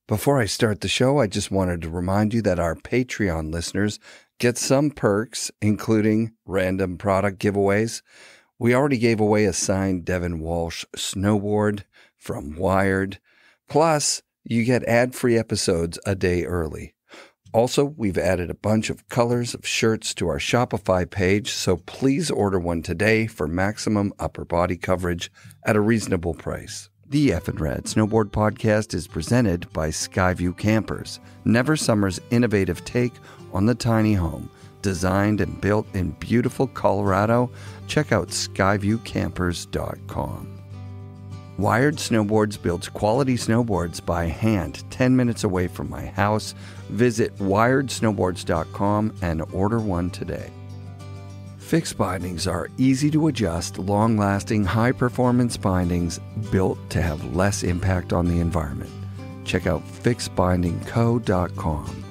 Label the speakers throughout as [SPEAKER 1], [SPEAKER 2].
[SPEAKER 1] Before I start the show, I just wanted to remind you that our Patreon listeners get some perks, including random product giveaways. We already gave away a signed Devin Walsh snowboard from Wired. Plus, you get ad-free episodes a day early. Also, we've added a bunch of colors of shirts to our Shopify page, so please order one today for maximum upper body coverage at a reasonable price. The FNRad Snowboard Podcast is presented by Skyview Campers, Never Summer's innovative take on the tiny home. Designed and built in beautiful Colorado, check out skyviewcampers.com. Wired Snowboards builds quality snowboards by hand 10 minutes away from my house. Visit wiredsnowboards.com and order one today. Fixed bindings are easy to adjust, long-lasting, high-performance bindings built to have less impact on the environment. Check out fixedbindingco.com.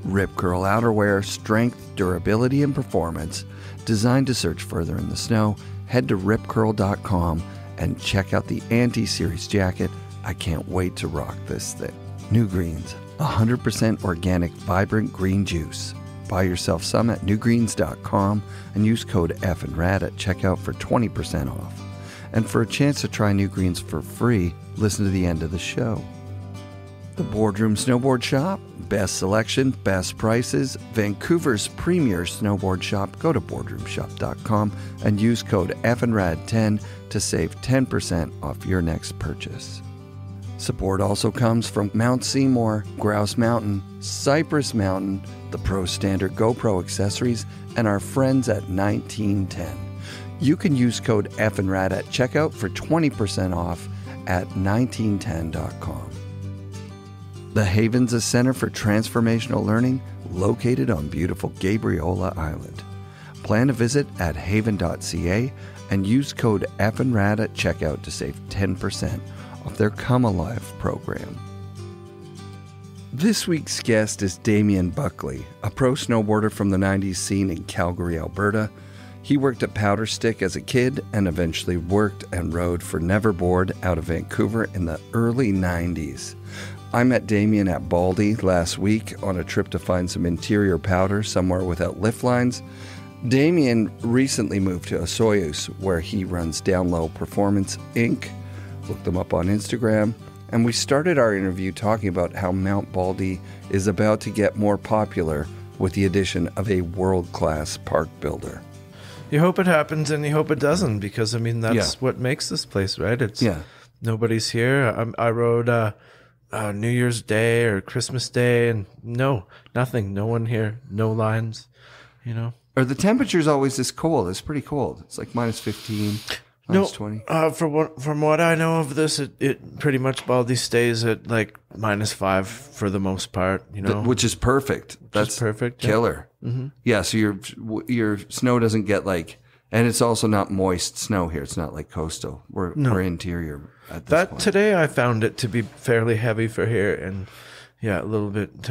[SPEAKER 1] Ripcurl Outerwear, strength, durability, and performance. Designed to search further in the snow, head to ripcurl.com and check out the Anti-Series jacket. I can't wait to rock this thing. NewGreens, 100% organic, vibrant green juice. Buy yourself some at NewGreens.com and use code FNRad at checkout for 20% off. And for a chance to try NewGreens for free, listen to the end of the show. The Boardroom Snowboard Shop, best selection, best prices, Vancouver's premier snowboard shop. Go to boardroomshop.com and use code FNRAD10 to save 10% off your next purchase. Support also comes from Mount Seymour, Grouse Mountain, Cypress Mountain, the Pro Standard GoPro accessories, and our friends at 1910. You can use code FNRAD at checkout for 20% off at 1910.com. The Haven's a center for transformational learning located on beautiful Gabriola Island. Plan a visit at haven.ca and use code FNRAD at checkout to save 10% off their Come Alive program. This week's guest is Damian Buckley, a pro snowboarder from the 90s scene in Calgary, Alberta. He worked at Powderstick as a kid and eventually worked and rode for Never Board out of Vancouver in the early 90s. I met Damian at Baldy last week on a trip to find some interior powder somewhere without lift lines. Damian recently moved to Osoyoos, where he runs Down Low Performance Inc. Look them up on Instagram. And we started our interview talking about how Mount Baldy is about to get more popular with the addition of a world-class park builder.
[SPEAKER 2] You hope it happens and you hope it doesn't, because, I mean, that's what makes this place, right? It's nobody's here. I rode New Year's Day or Christmas Day, and nothing. No one here. No lines, you know.
[SPEAKER 1] Are the temperatures always this cold? It's pretty cold. It's like minus 15. Minus 20?
[SPEAKER 2] From what I know of this, it pretty much Baldy stays at like minus 5 for the most part, you know.
[SPEAKER 1] Which is perfect. That's perfect. Killer. Yeah. Mm-hmm. Yeah, so your snow doesn't get like, and it's also not moist snow here. It's not like coastal. We're interior at this point. Today
[SPEAKER 2] I found it to be fairly heavy for here, and a little bit.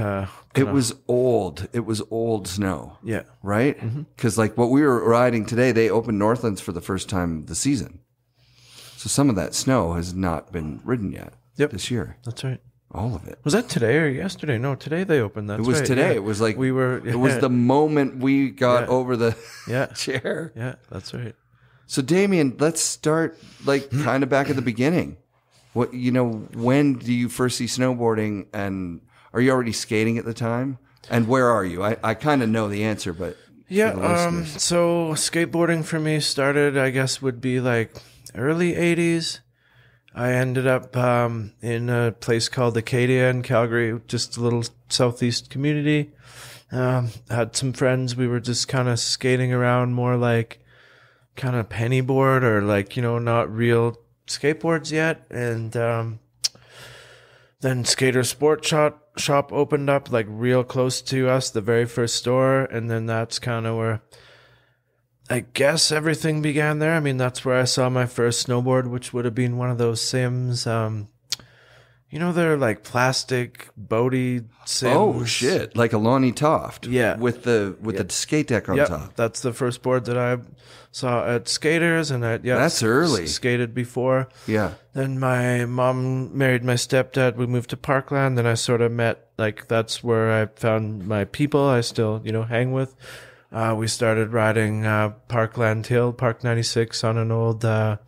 [SPEAKER 1] It was old. It was old snow.
[SPEAKER 2] Yeah.
[SPEAKER 1] Right? Because like what we were riding today, they opened Northlands for the first time of the season. So some of that snow has not been ridden yet this year.
[SPEAKER 2] That's right.
[SPEAKER 1] All of it.
[SPEAKER 2] Was that today or yesterday? No, today they opened. That's right.
[SPEAKER 1] It was today. Yeah. It was like it was the moment we got over the chair.
[SPEAKER 2] Yeah, that's right.
[SPEAKER 1] So Damian, let's start like kind of back at the beginning. When do you first see snowboarding, and are you already skating at the time? And where are you? I kind of know the answer, but
[SPEAKER 2] so skateboarding for me started, I guess, would be like early 80s. I ended up in a place called Acadia in Calgary, just a little southeast community. Had some friends. We were just kind of skating around, more like kind of penny board or like, not real skateboards yet. And then Skater Sport Shop opened up like real close to us, the very first store. And then that's kind of where I guess everything began there. I mean, that's where I saw my first snowboard, which would have been one of those Sims, You know, they're like plastic Bodie Sims.
[SPEAKER 1] Oh shit! Like a Lonnie Toft.
[SPEAKER 2] Yeah.
[SPEAKER 1] With the skate deck on top.
[SPEAKER 2] That's the first board that I saw at Skaters, and
[SPEAKER 1] That's early.
[SPEAKER 2] Skated before.
[SPEAKER 1] Yeah.
[SPEAKER 2] Then my mom married my stepdad. We moved to Parkland. Then I sort of met, like, that's where I found my people I still, hang with. We started riding Parkland Hill, Park 96 on an old, it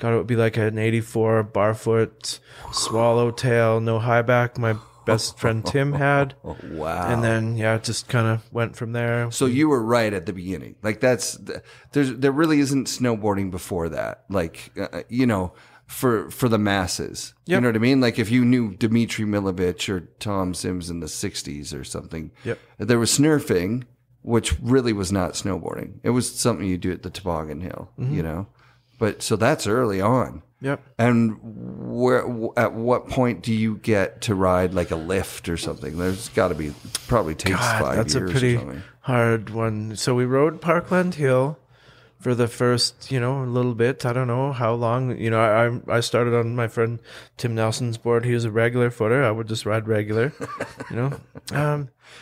[SPEAKER 2] would be like an 84 barfoot swallowtail, no high back. My best friend Tim had.
[SPEAKER 1] Oh, wow.
[SPEAKER 2] And then, it just kind of went from there.
[SPEAKER 1] So you were right at the beginning. Like there really isn't snowboarding before that. Like, for the masses.
[SPEAKER 2] Yep.
[SPEAKER 1] You know what I mean? Like if you knew Dmitry Milovich or Tom Sims in the 60s or something, there was snurfing, which really was not snowboarding. It was something you do at the toboggan hill, But so that's early on.
[SPEAKER 2] Yep.
[SPEAKER 1] And at what point do you get to ride like a lift or something? There's got to be, probably takes 5
[SPEAKER 2] that's
[SPEAKER 1] years
[SPEAKER 2] a pretty
[SPEAKER 1] or something.
[SPEAKER 2] hard one. So we rode Parkland Hill for the first, a little bit. I don't know how long. I started on my friend Tim Nelson's board. He was a regular footer. I would just ride regular,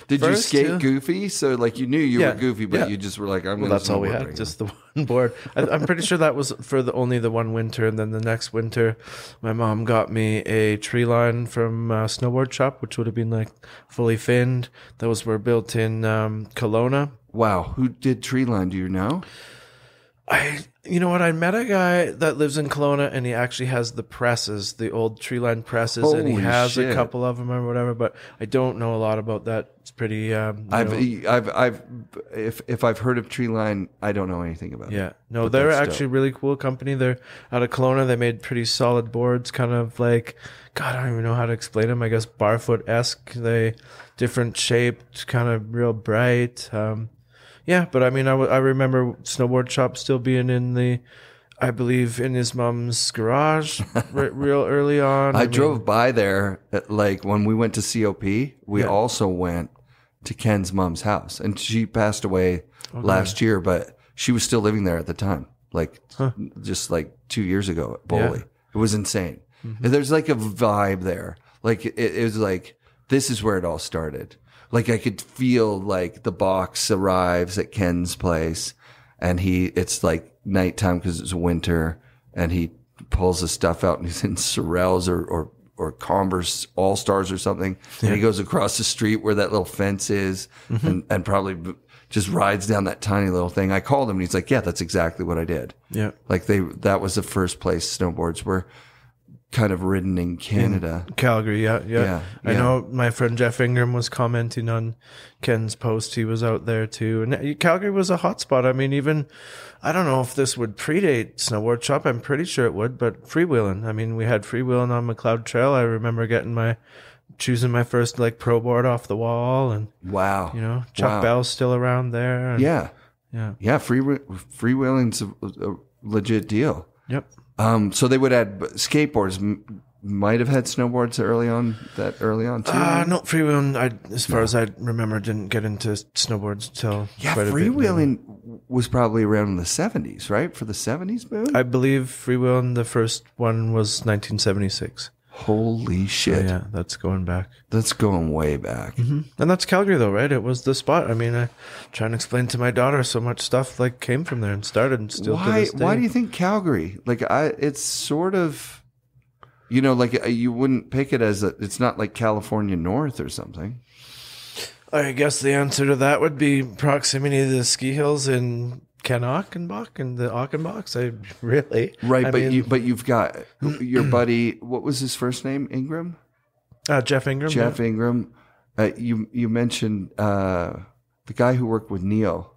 [SPEAKER 1] Did you skate goofy? So like you knew you were goofy, but you just were like, I'm going to
[SPEAKER 2] that's all we had, just the one board. I'm pretty sure that was for only the one winter. And then the next winter, my mom got me a tree line from Snowboard Shop, which would have been like fully finned. Those were built in Kelowna.
[SPEAKER 1] Wow. Who did tree line? Do you know?
[SPEAKER 2] You know what? I met a guy that lives in Kelowna, and he actually has the presses, the old tree line presses, and he has a couple of them or whatever. But I don't know a lot about that. It's pretty.
[SPEAKER 1] If I've heard of tree line, I don't know anything about it.
[SPEAKER 2] Yeah, no, they're actually a really cool company. They're out of Kelowna. They made pretty solid boards, kind of like, God, I don't even know how to explain them. I guess barfoot-esque. They different shaped, kind of real bright. Yeah, but I mean, I remember Snowboard Shop still being I believe, in his mom's garage real early on.
[SPEAKER 1] I drove by there, like when we went to COP, we also went to Ken's mom's house. And she passed away last year, but she was still living there at the time, like just like 2 years ago at Bowley. It was insane. Mm-hmm. And there's like a vibe there. Like it was like, this is where it all started. Like I could feel like the box arrives at Ken's place and it's like nighttime because it's winter and he pulls his stuff out and he's in Sorels or Converse All-Stars or something. And he goes across the street where that little fence is and probably just rides down that tiny little thing. I called him and he's like, yeah, that's exactly what I did. Yeah. Like that was the first place snowboards were kind of ridden in Canada.
[SPEAKER 2] In Calgary, yeah. I know my friend Jeff Ingram was commenting on Ken's post. He was out there too. And Calgary was a hot spot. I mean, even, I don't know if this would predate Snowboard Shop. I'm pretty sure it would, but freewheeling. I mean, we had freewheeling on McLeod Trail. I remember choosing my first like pro board off the wall and Chuck Bell's still around there. And,
[SPEAKER 1] yeah. Freewheeling's a legit deal.
[SPEAKER 2] Yep.
[SPEAKER 1] So they would add skateboards. Might have had snowboards early on too.
[SPEAKER 2] No, freewheeling. As far as I remember, didn't get into snowboards until
[SPEAKER 1] freewheeling was probably around in the 70s, right? For the 70s boom.
[SPEAKER 2] I believe freewheeling. The first one was 1976.
[SPEAKER 1] Holy shit!
[SPEAKER 2] Yeah, that's going back.
[SPEAKER 1] That's going way back.
[SPEAKER 2] Mm-hmm. And that's Calgary, though, right? It was the spot. I mean, I trying to explain to my daughter so much stuff like came from there and started and still. To this day.
[SPEAKER 1] Why do you think Calgary? Like, it's sort of, like you wouldn't pick it as it's not like California North or something.
[SPEAKER 2] I guess the answer to that would be proximity to the ski hills in Ken Achenbach and the Achenbachs.
[SPEAKER 1] Right, but you've got your buddy. What was his first name? Ingram.
[SPEAKER 2] Jeff Ingram.
[SPEAKER 1] Jeff Ingram. You mentioned the guy who worked with Neil.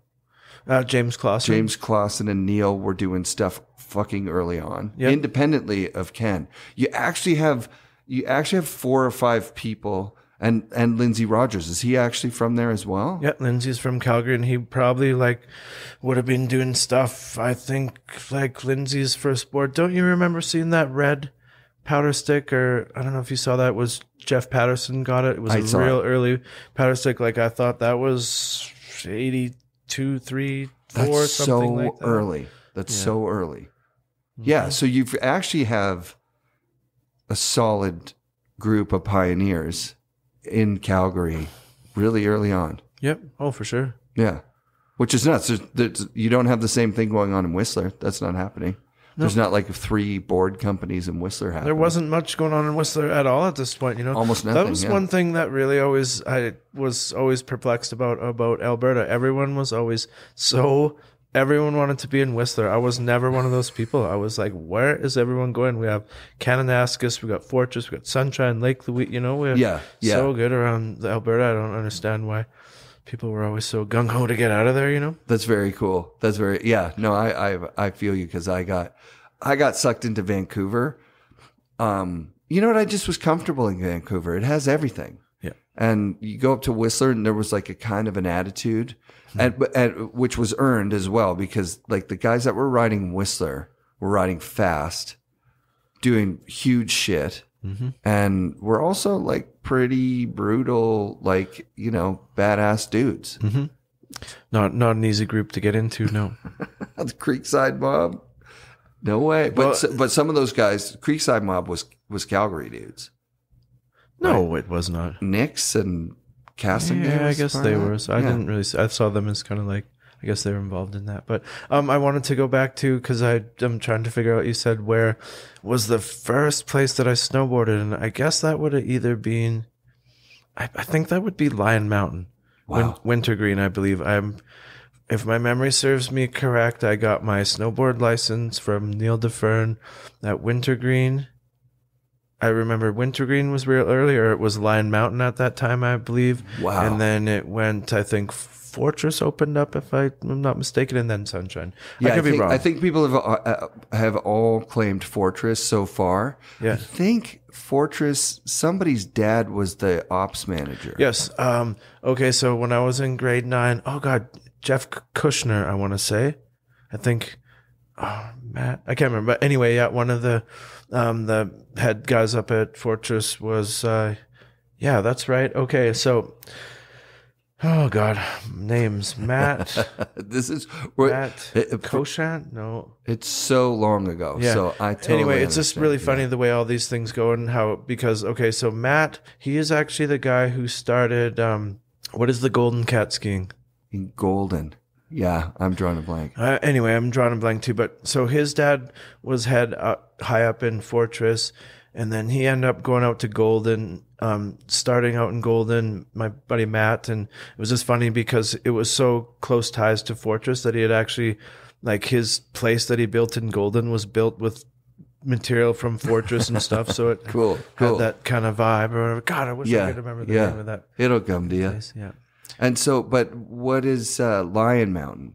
[SPEAKER 2] James Clausen.
[SPEAKER 1] James Clausen and Neil were doing stuff fucking early on, independently of Ken. You actually have 4 or 5 people. And Lindsay Rogers, is he actually from there as well?
[SPEAKER 2] Yeah, Lindsay's from Calgary, and he probably would have been doing stuff, I think, like Lindsay's first board. Don't you remember seeing that red powder stick? Or I don't know if you saw that. It was Jeff Patterson got it. It was a real early powder stick. Like I thought that was 82, 3, 4,
[SPEAKER 1] That's
[SPEAKER 2] something
[SPEAKER 1] so
[SPEAKER 2] like that.
[SPEAKER 1] Early. That's so early. Mm-hmm. Yeah, so you actually have a solid group of pioneers in Calgary really early on.
[SPEAKER 2] Yep. Oh, for sure.
[SPEAKER 1] Yeah. Which is nuts. You don't have the same thing going on in Whistler. That's not happening. No. There's not like 3 board companies in Whistler happening.
[SPEAKER 2] There wasn't much going on in Whistler at all at this point,
[SPEAKER 1] Almost nothing.
[SPEAKER 2] That was one thing that really I was always perplexed about Alberta. Everyone wanted to be in Whistler. I was never one of those people. I was like, where is everyone going? We have Kananaskis, we got Fortress, we got Sunshine, Lake Louise, we're so good around Alberta. I don't understand why people were always so gung-ho to get out of there,
[SPEAKER 1] That's very cool. No, I feel you, because I got sucked into Vancouver. You know what? I just was comfortable in Vancouver. It has everything.
[SPEAKER 2] Yeah.
[SPEAKER 1] And you go up to Whistler and there was like a kind of an attitude, and which was earned as well, because like the guys that were riding Whistler were riding fast, doing huge shit. Mm-hmm. And we're also like pretty brutal, like, badass dudes.
[SPEAKER 2] Mm-hmm. Not an easy group to get into, no.
[SPEAKER 1] The Creekside Mob? No way. But some of those guys, Creekside Mob was Calgary dudes.
[SPEAKER 2] No,
[SPEAKER 1] right?
[SPEAKER 2] It was not.
[SPEAKER 1] Nick's and Casting.
[SPEAKER 2] Yeah, I guess they were. So I didn't really. I saw them as kind of like, I guess they were involved in that. But I wanted to go back to, because I'm trying to figure out. You said where was the first place that I snowboarded, and I guess that would have either been, I think that would be Lion Mountain, Wintergreen, I believe. If my memory serves me correct, I got my snowboard license from Neil DeFern at Wintergreen. I remember Wintergreen was real early, or it was Lion Mountain at that time, I believe.
[SPEAKER 1] Wow.
[SPEAKER 2] And then it went, I think, Fortress opened up, if I'm not mistaken, and then Sunshine.
[SPEAKER 1] Yeah,
[SPEAKER 2] I could be wrong.
[SPEAKER 1] I think people have all claimed Fortress so far.
[SPEAKER 2] Yeah.
[SPEAKER 1] I think Fortress, somebody's dad was the ops manager.
[SPEAKER 2] Yes. Okay, so when I was in grade 9, Jeff Kushner, I want to say. I think, Matt, I can't remember. But anyway, yeah, one of the head guys up at Fortress was, that's right. Okay, so, oh God, names. Matt.
[SPEAKER 1] This is
[SPEAKER 2] Matt Koshant? No.
[SPEAKER 1] It's so long ago.
[SPEAKER 2] Yeah.
[SPEAKER 1] So I totally
[SPEAKER 2] Anyway, it's just really funny the way all these things go, and how, because, okay, so Matt, he is actually the guy who started, what is the Golden Cat skiing?
[SPEAKER 1] In Golden. Yeah, I'm drawing a blank.
[SPEAKER 2] Anyway, I'm drawing a blank too. But so his dad was high up in Fortress, and then he ended up going out to Golden, starting out in Golden, my buddy Matt. And it was just funny because it was so close ties to Fortress that he had actually, like, his place that he built in Golden was built with material from Fortress and stuff. So it had that kind of vibe or whatever. God, I wish I could remember the name of that.
[SPEAKER 1] It'll come to you.
[SPEAKER 2] Place. Yeah.
[SPEAKER 1] And so, but what is Lion Mountain?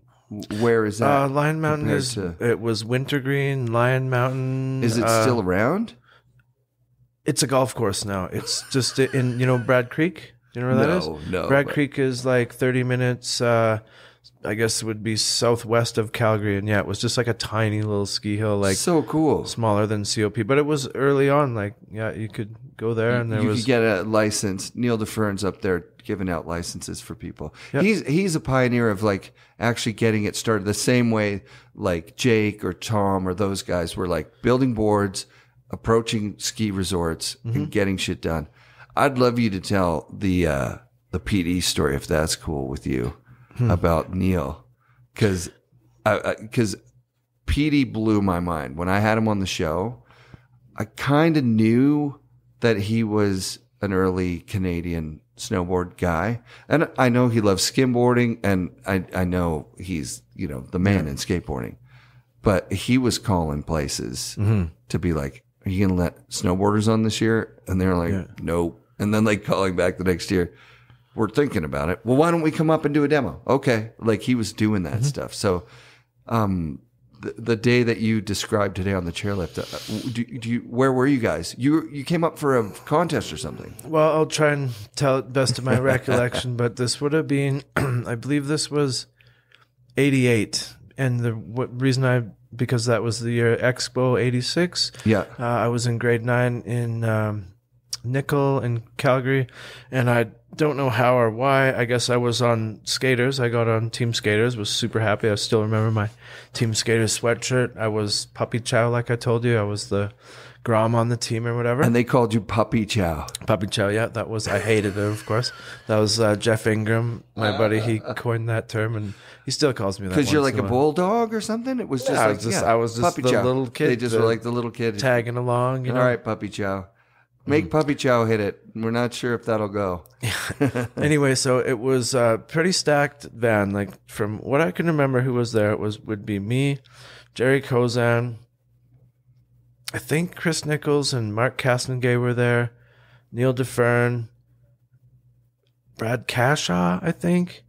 [SPEAKER 1] Where is that?
[SPEAKER 2] Lion Mountain it was Wintergreen, Lion Mountain.
[SPEAKER 1] Is it still around?
[SPEAKER 2] It's a golf course now. It's just in, Brad Creek. Do you know where that is?
[SPEAKER 1] No.
[SPEAKER 2] Brad Creek is like 30 minutes, I guess it would be southwest of Calgary. And yeah, it was just like a tiny little ski hill, like
[SPEAKER 1] so cool,
[SPEAKER 2] smaller than COP. But it was early on, like, yeah, you could go there and you could
[SPEAKER 1] get a license. Neil DeFern's up there giving out licenses for people. Yep. He's a pioneer of like actually getting it started the same way like Jake or Tom or those guys were like building boards, approaching ski resorts, and getting shit done. I'd love you to tell the PD story, if that's cool with you, about Neil, because PD blew my mind when I had him on the show. I kind of knew that he was an early Canadian snowboard guy, and I know he loves skimboarding, and I know he's the man in skateboarding, but he was calling places to be like, are you gonna let snowboarders on this year? And they're like, nope. And then like calling back the next year, we're thinking about it. Well, why don't we come up and do a demo? Okay. Like he was doing that stuff. So, the day that you described today on the chairlift, where were you guys? You came up for a contest or something? Well,
[SPEAKER 2] I'll try and tell it best of my recollection, but this would have been, I believe this was 88. And the reason because that was the year Expo 86.
[SPEAKER 1] Yeah.
[SPEAKER 2] I was in grade 9 in nickel in Calgary, and I don't know how or why. I guess I was on skaters. I got on Team Skaters, was super happy. I still remember my Team Skaters sweatshirt. I was Puppy Chow, like I told you. I was the Grom on the team or whatever.
[SPEAKER 1] And they called you Puppy Chow.
[SPEAKER 2] Puppy Chow, yeah. That was, I hated it, of course. That was Jeff Ingram, my buddy. He coined that term, and he still calls me that.
[SPEAKER 1] Because you're like a bulldog or something? It was just
[SPEAKER 2] I was just
[SPEAKER 1] Puppy
[SPEAKER 2] the
[SPEAKER 1] Chow.
[SPEAKER 2] little kid.
[SPEAKER 1] They just were like the little kid.
[SPEAKER 2] Tagging along, you know.
[SPEAKER 1] All right, Puppy Chow. Make Puppy Chow hit it. We're not sure if that'll go.
[SPEAKER 2] Anyway, so it was a pretty stacked van. Like, from what I can remember who was there, would be me, Jerry Kozan, I think Chris Nichols and Mark Castengay were there, Neil DeFern, Brad Cashaw, I think.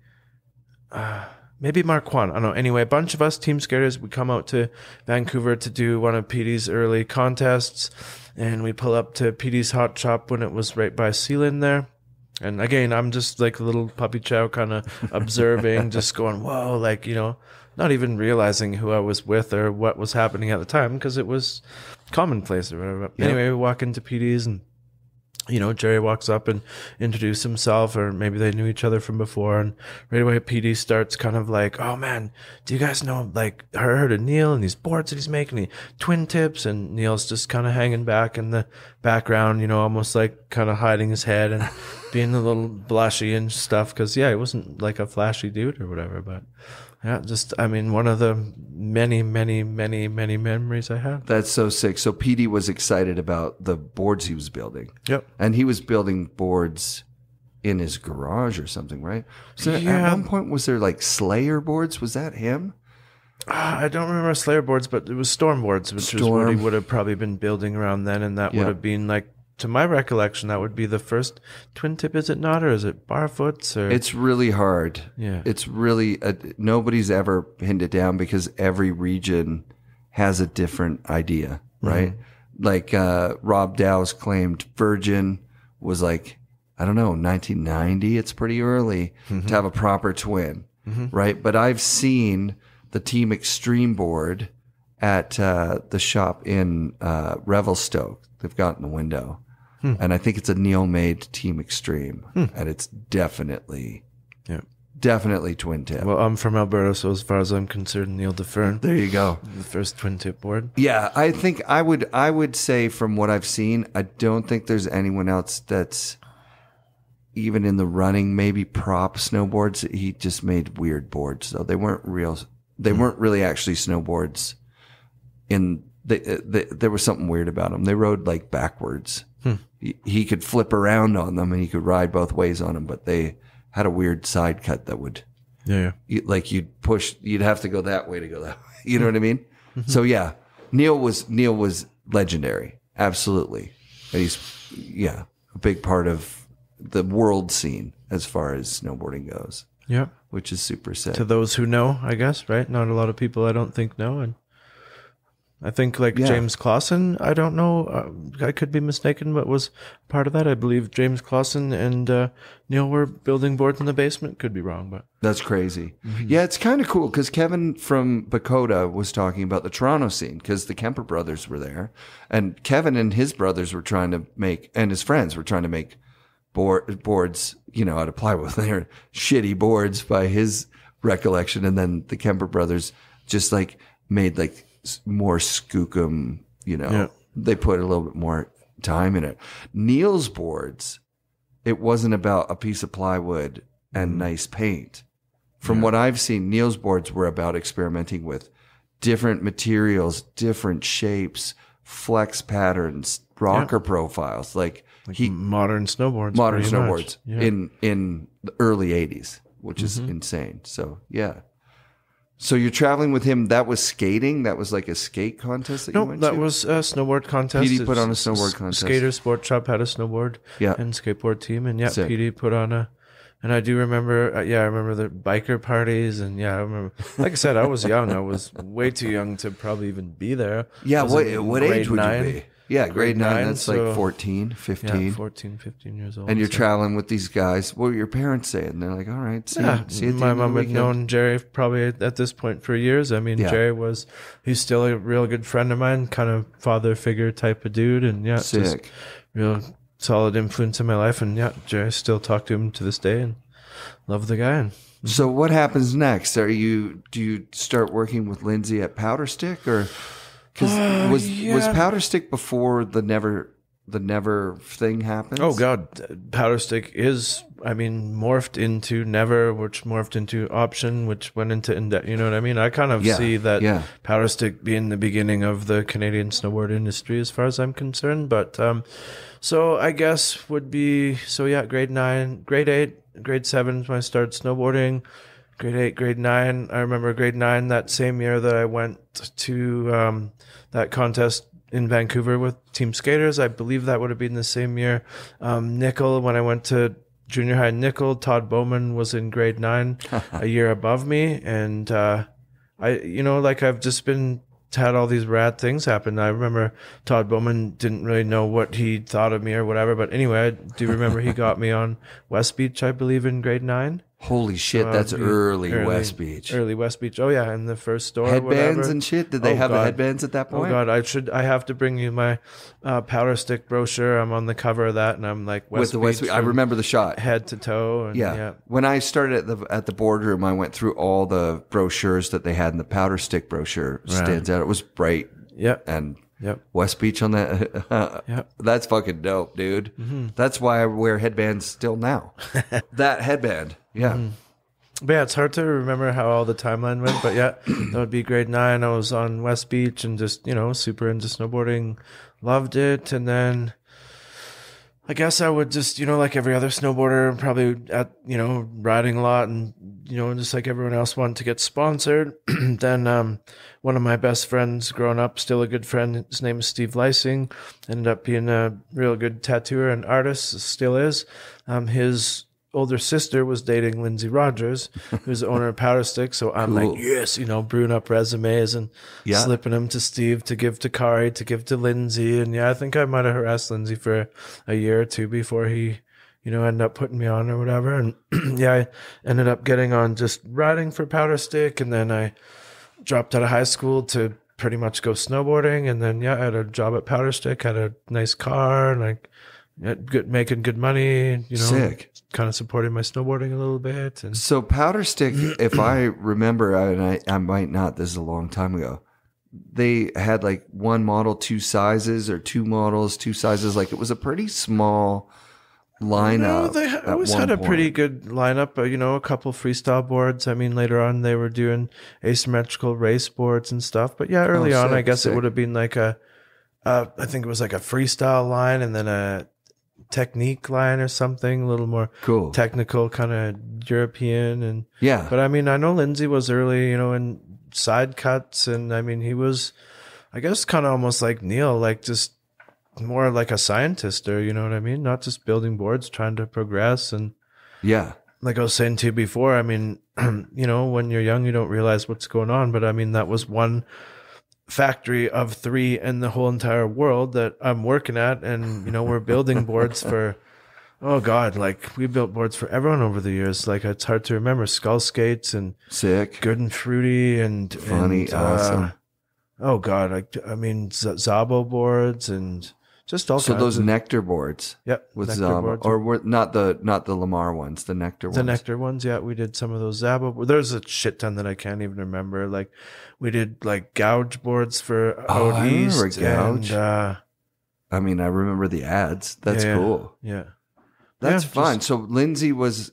[SPEAKER 2] Maybe Mark Kwan. I don't know. Anyway, a bunch of us Team Skaters would come out to Vancouver to do one of PD's early contests. And we pull up to PD's Hot Shop when it was right by Sealand there. And again, I'm just like a little Puppy Chow kind of observing, just going, whoa, like, you know, not even realizing who I was with or what was happening at the time because it was commonplace or whatever. Yep. Anyway, we walk into PD's and, you know, Jerry walks up and introduces himself, or maybe they knew each other from before. And right away, PD starts kind of like, oh man, do you guys know, like, I heard of Neil and these boards that he's making, the twin tips? And Neil's just kind of hanging back in the background, you know, almost like kind of hiding his head and being a little blushy and stuff. Cause yeah, he wasn't like a flashy dude or whatever, but yeah, just, I mean, one of the many, many, many, many memories I have.
[SPEAKER 1] That's so sick. So PD was excited about the boards he was building.
[SPEAKER 2] Yep.
[SPEAKER 1] And he was building boards in his garage or something, right? So at one point, was there like Slayer boards? Was that him?
[SPEAKER 2] I don't remember Slayer boards, but it was Storm boards, which is what he would have probably been building around then. And that would have been like, to my recollection, that would be the first twin tip, is it not? Or is it barfoots? Or?
[SPEAKER 1] It's really hard.
[SPEAKER 2] Yeah.
[SPEAKER 1] It's really, nobody's ever pinned it down because every region has a different idea, right? Mm-hmm. Like Rob Dow's claimed Virgin was like, I don't know, 1990. It's pretty early to have a proper twin, right? But I've seen the Team Extreme board at the shop in Revelstoke. They've got in the window. And I think it's a Neil-made Team Extreme. And it's definitely twin tip.
[SPEAKER 2] Well, I'm from Alberta, so as far as I'm concerned, Neil DeFern.
[SPEAKER 1] There you go.
[SPEAKER 2] The first twin tip board.
[SPEAKER 1] Yeah, I think I would say from what I've seen, I don't think there's anyone else that's even in the running. Maybe Prop Snowboards. He just made weird boards, though. They weren't real. They weren't really actually snowboards. There was something weird about them. They rode like backwards. He could flip around on them and he could ride both ways on them, but they had a weird side cut that would, like you'd have to go that way to go that way. You know what I mean? So yeah, Neil was legendary. Absolutely. And he's, a big part of the world scene as far as snowboarding goes. Yeah. Which is super sick.
[SPEAKER 2] To those who know, I guess, right? Not a lot of people I don't think know. And I think like James Clausen, I don't know, I could be mistaken, but was part of that. I believe James Clausen and Neil were building boards in the basement. Could be wrong, but
[SPEAKER 1] that's crazy. Yeah, it's kind of cool because Kevin from Bakota was talking about the Toronto scene because the Kemper brothers were there, and Kevin and his brothers were trying to make, and his friends were trying to make boards, out of plywood. They're shitty boards by his recollection, and then the Kemper brothers just like made like more skookum, they put a little bit more time in it. Neil's boards, it wasn't about a piece of plywood and nice paint. From what I've seen, Neil's boards were about experimenting with different materials, different shapes, flex patterns, rocker profiles, like
[SPEAKER 2] modern snowboards
[SPEAKER 1] in the early 80s, which is insane. So So you're traveling with him. That was skating? That was like a skate contest that you went to?
[SPEAKER 2] No, that was a snowboard contest.
[SPEAKER 1] PD put on a snowboard contest.
[SPEAKER 2] Skater Sport Shop had a snowboard and skateboard team. And PD put on and I do remember, I remember the biker parties. And I remember, like I said, I was young. I was way too young to probably even be there.
[SPEAKER 1] Yeah, what age would you be? Yeah, grade 9, that's like 14, 15.
[SPEAKER 2] Yeah, 14, 15 years old.
[SPEAKER 1] And you're traveling with these guys. What were your parents saying? They're like, all right, see you
[SPEAKER 2] my mom had known Jerry probably at this point for years. I mean, Jerry he's still a real good friend of mine, kind of father figure type of dude. And just real solid influence in my life. And yeah, I still talk to him to this day and love the guy. And
[SPEAKER 1] so what happens next? Do you start working with Lindsay at Powderstick, or because was Powderstick before the Never thing happened?
[SPEAKER 2] Oh God, Powderstick is, morphed into Never, which morphed into Option, which went into you know what I mean? I kind of see that Powderstick being the beginning of the Canadian snowboard industry as far as I'm concerned. But so I guess would be, grade 9, grade 8, grade 7 when I started snowboarding. Grade 8, grade 9. I remember grade 9 that same year that I went to that contest in Vancouver with Team Skaters. I believe that would have been the same year. Nickel, when I went to junior high Nickel, Todd Bowman was in grade 9, a year above me. And I've just had all these rad things happen. I remember Todd Bowman didn't really know what he thought of me or whatever. But anyway, I do remember he got me on West Beach, I believe, in grade 9.
[SPEAKER 1] Holy shit, that's early West Beach.
[SPEAKER 2] Early West Beach. Oh yeah, in the first store.
[SPEAKER 1] Headbands and shit. Did they have the headbands at that point?
[SPEAKER 2] Oh God, I have to bring you my Powderstick brochure. I'm on the cover of that, and I'm like West Beach.
[SPEAKER 1] I remember the shot,
[SPEAKER 2] head to toe. And,
[SPEAKER 1] yeah. When I started at the Boardroom, I went through all the brochures that they had, and the Powderstick brochure stands out. It was bright.
[SPEAKER 2] Yep.
[SPEAKER 1] And West Beach on that. Yep. That's fucking dope, dude. Mm-hmm. That's why I wear headbands still now. That headband. Yeah. Mm-hmm.
[SPEAKER 2] But yeah, it's hard to remember how all the timeline went. But yeah, that would be grade 9. I was on West Beach and just, super into snowboarding. Loved it. And then I guess I would just, like every other snowboarder, probably riding a lot and, just like everyone else, wanted to get sponsored. Then one of my best friends growing up, still a good friend, his name is Steve Lysing, ended up being a real good tattooer and artist, still is. His older sister was dating Lindsay Rogers, who's the owner of Powderstick. So I'm like, yes, brewing up resumes and slipping them to Steve to give to Kari, to give to Lindsay. And I think I might have harassed Lindsay for a year or two before he, ended up putting me on or whatever. And I ended up getting on just riding for Powderstick. And then I dropped out of high school to pretty much go snowboarding. And then, I had a job at Powderstick, had a nice car, and making good money,
[SPEAKER 1] Sick.
[SPEAKER 2] Kind of supporting my snowboarding a little bit. And
[SPEAKER 1] so Powderstick, if I remember, and I might not, this is a long time ago, they had like one model, 2 sizes, or 2 models, 2 sizes. Like it was a pretty small lineup.
[SPEAKER 2] No, they always had a pretty good lineup. A couple freestyle boards. Later on they were doing asymmetrical race boards and stuff. But early on, I guess it would have been like I think it was like a freestyle line and then a technique line or something, a little more cool, technical, kind of European. And but I know Lindsay was early, in side cuts, and he was, I guess, kind of almost like Neil, like just more like a scientist, or not just building boards, trying to progress. And like I was saying to you before, when you're young, you don't realize what's going on, but that was one factory of 3 in the whole entire world that I'm working at. And, we're building boards for, oh God, like we built boards for everyone over the years. Like it's hard to remember. Skull Skates and
[SPEAKER 1] Sick,
[SPEAKER 2] Good and Fruity and
[SPEAKER 1] Funny, and, awesome.
[SPEAKER 2] Oh God. Zabo boards and just all kinds.
[SPEAKER 1] So those Nectar boards.
[SPEAKER 2] Yep.
[SPEAKER 1] With Zabo, or were not the Lamar ones, the Nectar ones.
[SPEAKER 2] The Nectar ones. Yeah. We did some of those Zabo. There's a shit ton that I can't even remember. Like we did like Gouge boards for out east.
[SPEAKER 1] Gouge.
[SPEAKER 2] And,
[SPEAKER 1] I remember the ads. That's cool.
[SPEAKER 2] Yeah.
[SPEAKER 1] That's fun. So Lindsay was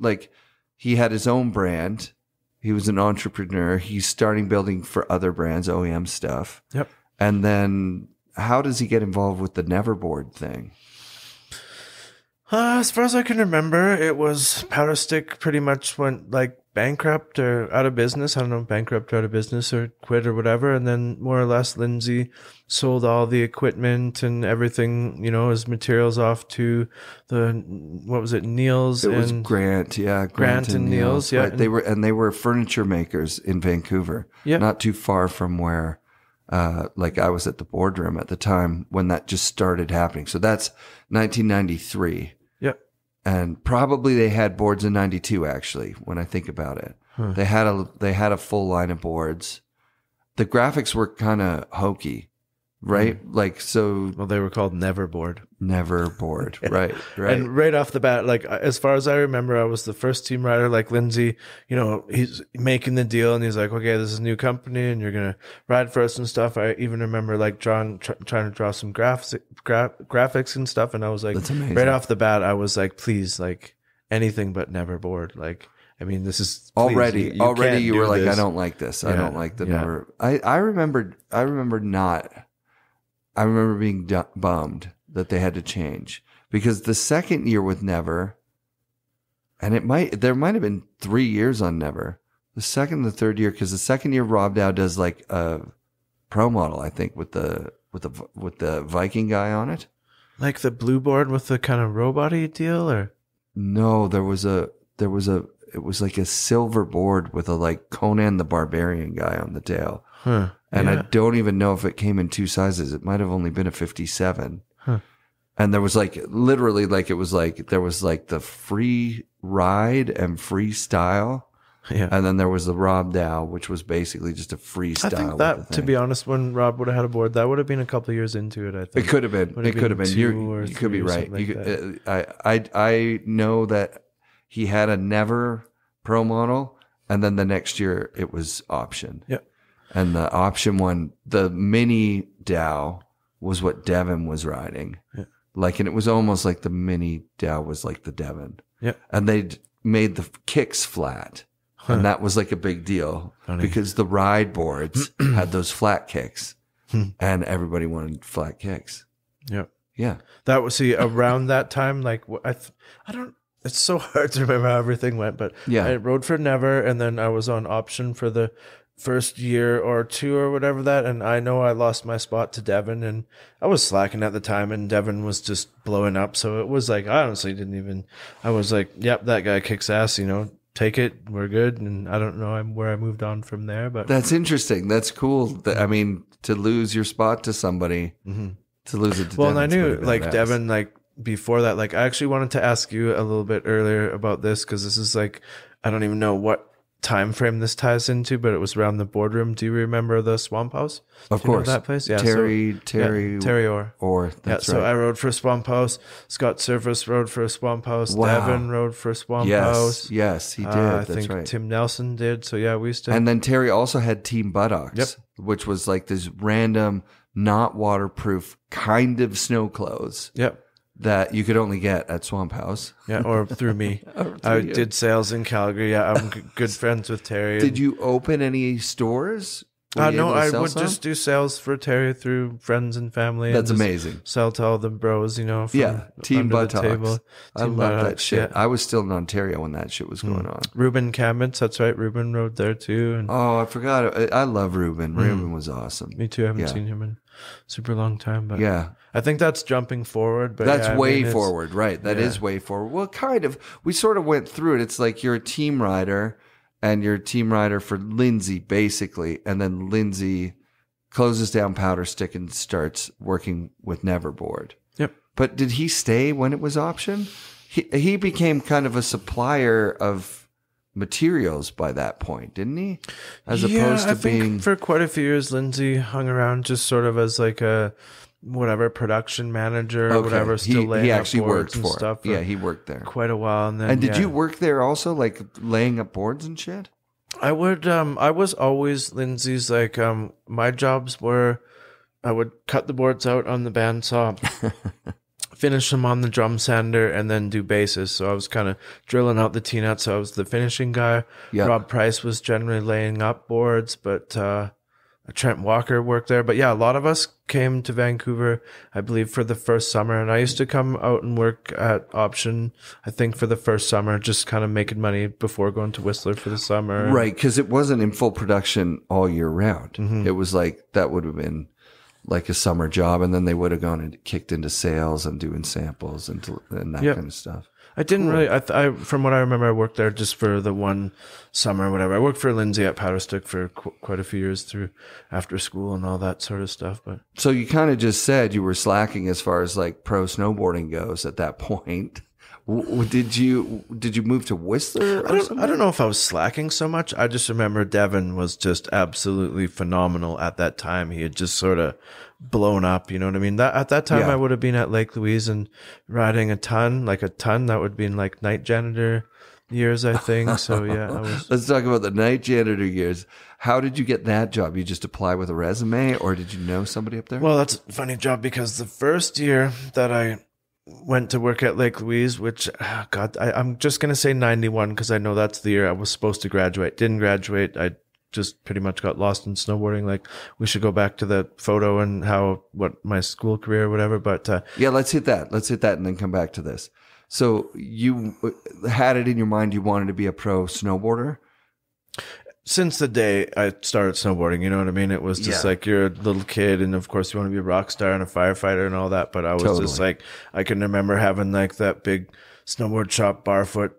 [SPEAKER 1] like, he had his own brand. He was an entrepreneur. He's starting building for other brands, OEM stuff.
[SPEAKER 2] Yep.
[SPEAKER 1] And then how does he get involved with the Neverboard thing?
[SPEAKER 2] As far as I can remember, it was Powderstick pretty much went like bankrupt or out of business. I don't know, bankrupt or out of business or quit or whatever. And then more or less Lindsay sold all the equipment and everything, his materials off to Neil's.
[SPEAKER 1] It was Grant. Yeah.
[SPEAKER 2] Grant and Neil's. Yeah.
[SPEAKER 1] Right. They were furniture makers in Vancouver.
[SPEAKER 2] Yeah.
[SPEAKER 1] Not too far from where, like I was at the Boardroom at the time when that just started happening. So that's 1993.
[SPEAKER 2] Yep.
[SPEAKER 1] And probably they had boards in 92 actually, when I think about it. Huh. They had a full line of boards. The graphics were kind of hokey. right? Like, so
[SPEAKER 2] Well, they were called Never Board.
[SPEAKER 1] Never Board, right, right.
[SPEAKER 2] And right off the bat, like as far as I remember, I was the first team rider. Like Lindsay, you know, he's making the deal, and he's like, "Okay, this is a new company, and you're gonna ride for us and stuff." I even remember like trying to draw some graphics and stuff, and I was like,
[SPEAKER 1] That's amazing.
[SPEAKER 2] right off the bat, I was like, "Please, like anything but Never Board." Like, I mean, this is
[SPEAKER 1] Already
[SPEAKER 2] can't
[SPEAKER 1] you
[SPEAKER 2] do
[SPEAKER 1] were like,
[SPEAKER 2] this.
[SPEAKER 1] I don't like this. I
[SPEAKER 2] Yeah,
[SPEAKER 1] don't like the
[SPEAKER 2] yeah.
[SPEAKER 1] Never. I remember being bummed that they had to change, because the second year with Never, and there might have been 3 years on Never, the second and the third year, because the second year Rob Dow does like a pro model, I think, with the Viking guy on it.
[SPEAKER 2] Like the blue board with the kind of robot-y deal, or
[SPEAKER 1] No, it was like a silver board with a like Conan the Barbarian guy on the tail.
[SPEAKER 2] huh?
[SPEAKER 1] And
[SPEAKER 2] Yeah.
[SPEAKER 1] I don't even know if it came in 2 sizes. It might have only been a 57.
[SPEAKER 2] Huh.
[SPEAKER 1] And there was like, literally, like, it was like, there was like the free ride and freestyle.
[SPEAKER 2] Yeah.
[SPEAKER 1] And then there was the Rob Dow, which was basically just a freestyle.
[SPEAKER 2] I think
[SPEAKER 1] with
[SPEAKER 2] that,
[SPEAKER 1] the
[SPEAKER 2] to
[SPEAKER 1] thing.
[SPEAKER 2] be honest, when Rob would have had a board, that would have been a couple of years into it, I think.
[SPEAKER 1] It could have been.
[SPEAKER 2] Would
[SPEAKER 1] It could have been.
[SPEAKER 2] 2 or
[SPEAKER 1] You could be
[SPEAKER 2] 3 or
[SPEAKER 1] right.
[SPEAKER 2] something like that.
[SPEAKER 1] I know that he had a Never Pro model, and then the next year it was option.
[SPEAKER 2] Yeah.
[SPEAKER 1] And the option one, the mini Dow, was what Devon was riding.
[SPEAKER 2] Yeah.
[SPEAKER 1] Like, and it was almost like the mini Dow was like the Devon.
[SPEAKER 2] Yeah.
[SPEAKER 1] And they made the kicks flat.
[SPEAKER 2] Huh.
[SPEAKER 1] And that was like a big deal
[SPEAKER 2] Funny.
[SPEAKER 1] because the ride boards had those flat kicks, and everybody wanted flat kicks.
[SPEAKER 2] Yeah.
[SPEAKER 1] Yeah.
[SPEAKER 2] That was, see, around that time, like, I don't, it's so hard to remember how everything went, but
[SPEAKER 1] Yeah.
[SPEAKER 2] I rode for Never, and then I was on option for the first year or two or whatever that, and I know I lost my spot to Devon, and I was slacking at the time, and Devon was just blowing up, so it was like, I honestly didn't even, I was like, yep, that guy kicks ass, you know, take it, we're good, and I don't know where I moved on from there, but
[SPEAKER 1] That's interesting. That's cool. I mean, to lose your spot to somebody, to lose it to
[SPEAKER 2] well, and I
[SPEAKER 1] Devon's
[SPEAKER 2] knew
[SPEAKER 1] pretty
[SPEAKER 2] like
[SPEAKER 1] badass.
[SPEAKER 2] Devon, like before that, like I actually wanted to ask you a little bit earlier about this, because this is like, I don't even know what time frame this ties into, but it was around the Boardroom. Do you remember the Swamp House?
[SPEAKER 1] Of
[SPEAKER 2] Do you know
[SPEAKER 1] course.
[SPEAKER 2] that place. Yeah,
[SPEAKER 1] Terry
[SPEAKER 2] Terry Orr.
[SPEAKER 1] Or
[SPEAKER 2] Yeah,
[SPEAKER 1] that's
[SPEAKER 2] so
[SPEAKER 1] right.
[SPEAKER 2] I rode for Swamp House. Scott Surface rode for Swamp House.
[SPEAKER 1] Wow.
[SPEAKER 2] Devon rode for Swamp
[SPEAKER 1] Yes,
[SPEAKER 2] House.
[SPEAKER 1] yes, he did.
[SPEAKER 2] I
[SPEAKER 1] That's
[SPEAKER 2] think
[SPEAKER 1] right.
[SPEAKER 2] Tim Nelson did. So yeah, we used to.
[SPEAKER 1] And then Terry also had Team Buttocks,
[SPEAKER 2] Yep.
[SPEAKER 1] which was like this random, not waterproof kind of snow clothes
[SPEAKER 2] Yep.
[SPEAKER 1] that you could only get at Swamp House.
[SPEAKER 2] Yeah, or through me.
[SPEAKER 1] Or
[SPEAKER 2] I
[SPEAKER 1] through you.
[SPEAKER 2] did sales in Calgary. Yeah, I'm good friends with Terry.
[SPEAKER 1] Did you open any stores? Were you
[SPEAKER 2] No,
[SPEAKER 1] able to
[SPEAKER 2] I
[SPEAKER 1] sell
[SPEAKER 2] would
[SPEAKER 1] some?
[SPEAKER 2] just do sales for Terry through friends and family. and
[SPEAKER 1] That's
[SPEAKER 2] just
[SPEAKER 1] amazing.
[SPEAKER 2] Sell to all the bros, you know. From
[SPEAKER 1] Yeah, Team
[SPEAKER 2] under the
[SPEAKER 1] Buttocks.
[SPEAKER 2] table.
[SPEAKER 1] I
[SPEAKER 2] Team
[SPEAKER 1] love that
[SPEAKER 2] Buttocks,
[SPEAKER 1] shit.
[SPEAKER 2] yeah.
[SPEAKER 1] I was still in Ontario when that shit was going on.
[SPEAKER 2] Ruben Kamens, that's right. Ruben rode there too. And
[SPEAKER 1] Oh, I forgot. I love Ruben. Ruben was awesome.
[SPEAKER 2] me too. I haven't
[SPEAKER 1] Yeah.
[SPEAKER 2] seen him in super long time. But
[SPEAKER 1] Yeah.
[SPEAKER 2] I think that's jumping forward. But
[SPEAKER 1] That's
[SPEAKER 2] yeah, I
[SPEAKER 1] way
[SPEAKER 2] mean, it's-
[SPEAKER 1] forward, right? That is
[SPEAKER 2] yeah.
[SPEAKER 1] way forward. Well, kind of. We sort of went through it. It's like you're a team rider, and you're a team rider for Lindsay, basically. And then Lindsay closes down Powderstick and starts working with Neverboard.
[SPEAKER 2] Yep.
[SPEAKER 1] But did he stay when it was option? He became kind of a supplier of materials by that point, didn't he? As opposed to
[SPEAKER 2] I think
[SPEAKER 1] being...
[SPEAKER 2] for quite a few years, Lindsay hung around just sort of as like a whatever production manager or
[SPEAKER 1] Okay.
[SPEAKER 2] whatever, still laying
[SPEAKER 1] he
[SPEAKER 2] up
[SPEAKER 1] actually
[SPEAKER 2] boards
[SPEAKER 1] worked
[SPEAKER 2] and
[SPEAKER 1] for
[SPEAKER 2] stuff.
[SPEAKER 1] Yeah, he worked there.
[SPEAKER 2] quite a while, and then
[SPEAKER 1] And did
[SPEAKER 2] yeah.
[SPEAKER 1] you work there also, like laying up boards and shit?
[SPEAKER 2] I would I was always Lindsay's like my jobs were I would cut the boards out on the bandsaw, finish them on the drum sander, and then do bases. So I was kind of drilling out the T-nuts. So I was the finishing guy.
[SPEAKER 1] Yeah.
[SPEAKER 2] Rob Price was generally laying up boards, but Trent Walker worked there. But yeah, a lot of us came to Vancouver, I believe, for the first summer. And I used to come out and work at Option, I think, for the first summer, just kind of making money before going to Whistler for the summer.
[SPEAKER 1] Right, because it wasn't in full production all year round.
[SPEAKER 2] Mm-hmm.
[SPEAKER 1] It was like, that would have been like a summer job, and then they would have gone and kicked into sales and doing samples and that
[SPEAKER 2] Yep.
[SPEAKER 1] kind of stuff.
[SPEAKER 2] I didn't really. I from what I remember, I worked there just for the one summer, or whatever. I worked for Lindsay at Powderstick for quite a few years through after school and all that sort of stuff. But
[SPEAKER 1] So you kind of just said you were slacking as far as like pro snowboarding goes at that point. Did you move to Whistler?
[SPEAKER 2] I don't know if I was slacking so much. I just remember Devin was just absolutely phenomenal at that time. He had just sort of blown up. You know what I mean? At that time, I would have been at Lake Louise and riding a ton. That would be in like night janitor years, I think. So yeah,
[SPEAKER 1] Let's talk about the night janitor years. How did you get that job? You just apply with a resume, or did you know somebody up there?
[SPEAKER 2] Well, that's a funny job because the first year that I went to work at Lake Louise, which, I'm just going to say 91 because I know that's the year I was supposed to graduate. Didn't graduate. I just pretty much got lost in snowboarding. Like, we should go back to the photo and what my school career or whatever. But
[SPEAKER 1] yeah, let's hit that and then come back to this. So you had it in your mind you wanted to be a pro snowboarder?
[SPEAKER 2] Since the day I started snowboarding, you know what I mean? It was just like, you're a little kid and of course you want to be a rock star and a firefighter and all that. But I was just like, I can remember having like that big snowboard shop barefoot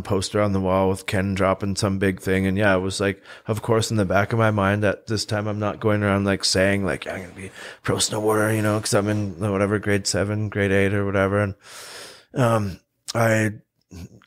[SPEAKER 2] poster on the wall with Ken dropping some big thing. And yeah, it was like, of course, in the back of my mind at this time, I'm not going around like saying like, I'm going to be a pro snowboarder, you know, because I'm in whatever, grade 7, grade 8 or whatever. And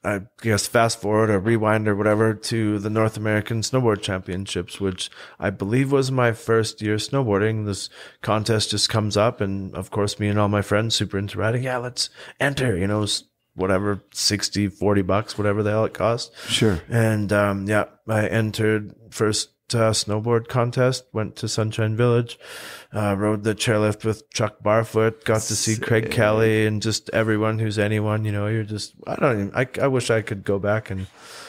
[SPEAKER 2] I guess fast forward or rewind or whatever to the North American Snowboard Championships, which I believe was my first year snowboarding. This contest just comes up, and of course, me and all my friends super into riding. Yeah, let's enter, you know, whatever, $60-$40, whatever the hell it cost.
[SPEAKER 1] Sure.
[SPEAKER 2] And I entered first snowboard contest, went to Sunshine Village, rode the chairlift with Chuck Barfoot, got to see Craig Kelly and just everyone who's anyone, you know. You're just, I wish I could go back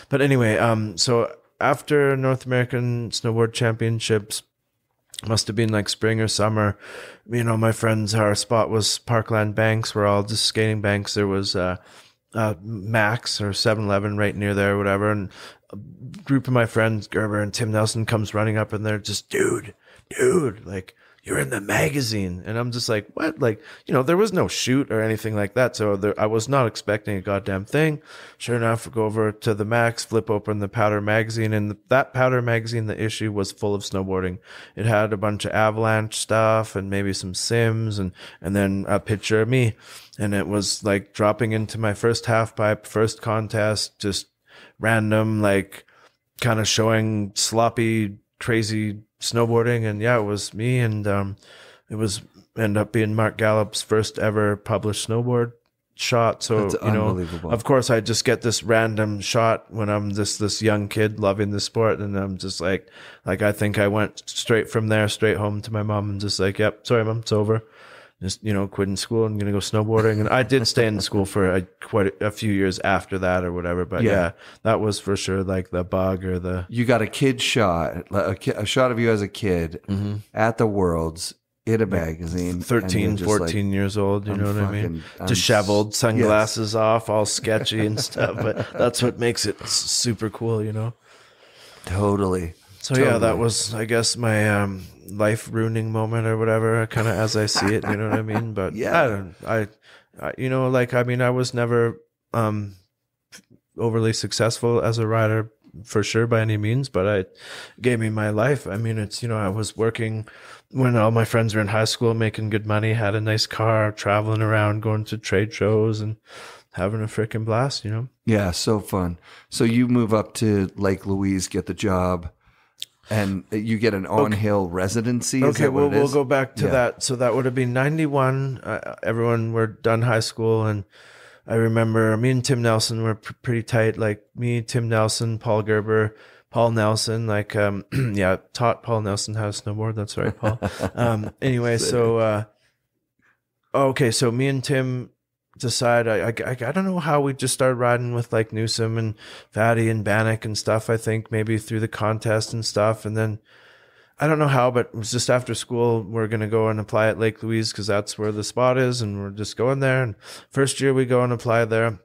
[SPEAKER 2] but anyway, so after North American Snowboard Championships, must have been like spring or summer, you know, my friends, our spot was Parkland Banks. We're all just skating banks. There was Max or 7-Eleven right near there or whatever, and a group of my friends, Gerber and Tim Nelson, comes running up and they're just, dude, like, you're in the magazine. And I'm just like, what? Like, you know, there was no shoot or anything like that. So I was not expecting a goddamn thing. Sure enough, I go over to the Max, flip open the Powder magazine. And that Powder magazine, the issue was full of snowboarding. It had a bunch of avalanche stuff and maybe some sims and then a picture of me. And it was like dropping into my first half pipe, first contest, just random, like kind of showing sloppy, crazy snowboarding. And yeah, it was me. And it was end up being Mark Gallup's first ever published snowboard shot. So,
[SPEAKER 1] that's
[SPEAKER 2] you know,
[SPEAKER 1] unbelievable.
[SPEAKER 2] of course I just get this random shot when I'm this young kid loving the sport. And I'm just like I think I went straight from there, straight home to my mom and just like, yep, sorry, mom, it's over. Just, you know, quitting school and going to go snowboarding. And I did stay in school for quite a few years after that or whatever. But yeah, that was for sure like the bug or the...
[SPEAKER 1] You got a kid shot, a shot of you as a kid at the Worlds in a magazine.
[SPEAKER 2] 13, 14 like, years old, you know what I mean? Disheveled, sunglasses off, all sketchy and stuff. But that's what makes it super cool, you know?
[SPEAKER 1] Totally.
[SPEAKER 2] So yeah, that was, I guess, my life ruining moment or whatever, kind of as I see it, you know what I mean? But yeah, I you know, like, I mean, I was never overly successful as a rider for sure by any means, but it gave me my life. I mean, it's, you know, I was working when all my friends were in high school, making good money, had a nice car, traveling around, going to trade shows and having a freaking blast, you know? Yeah,
[SPEAKER 1] so fun. So you move up to Lake Louise, get the job. And you get an on-hill residency?
[SPEAKER 2] Okay, well, we'll go back to that. So that would have been 91. Everyone were done high school. And I remember me and Tim Nelson were pretty tight. Like me, Tim Nelson, Paul Gerber, Paul Nelson. Like, taught Paul Nelson how to snowboard. That's right, Paul. Anyway, so, so me and Tim decide, I don't know how we just started riding with like Newsom and Fatty and Bannock and stuff. I think maybe through the contest and stuff. And then I don't know how, but it was just after school, we're going to go and apply at Lake Louise because that's where the spot is. And we're just going there. And first year we go and apply there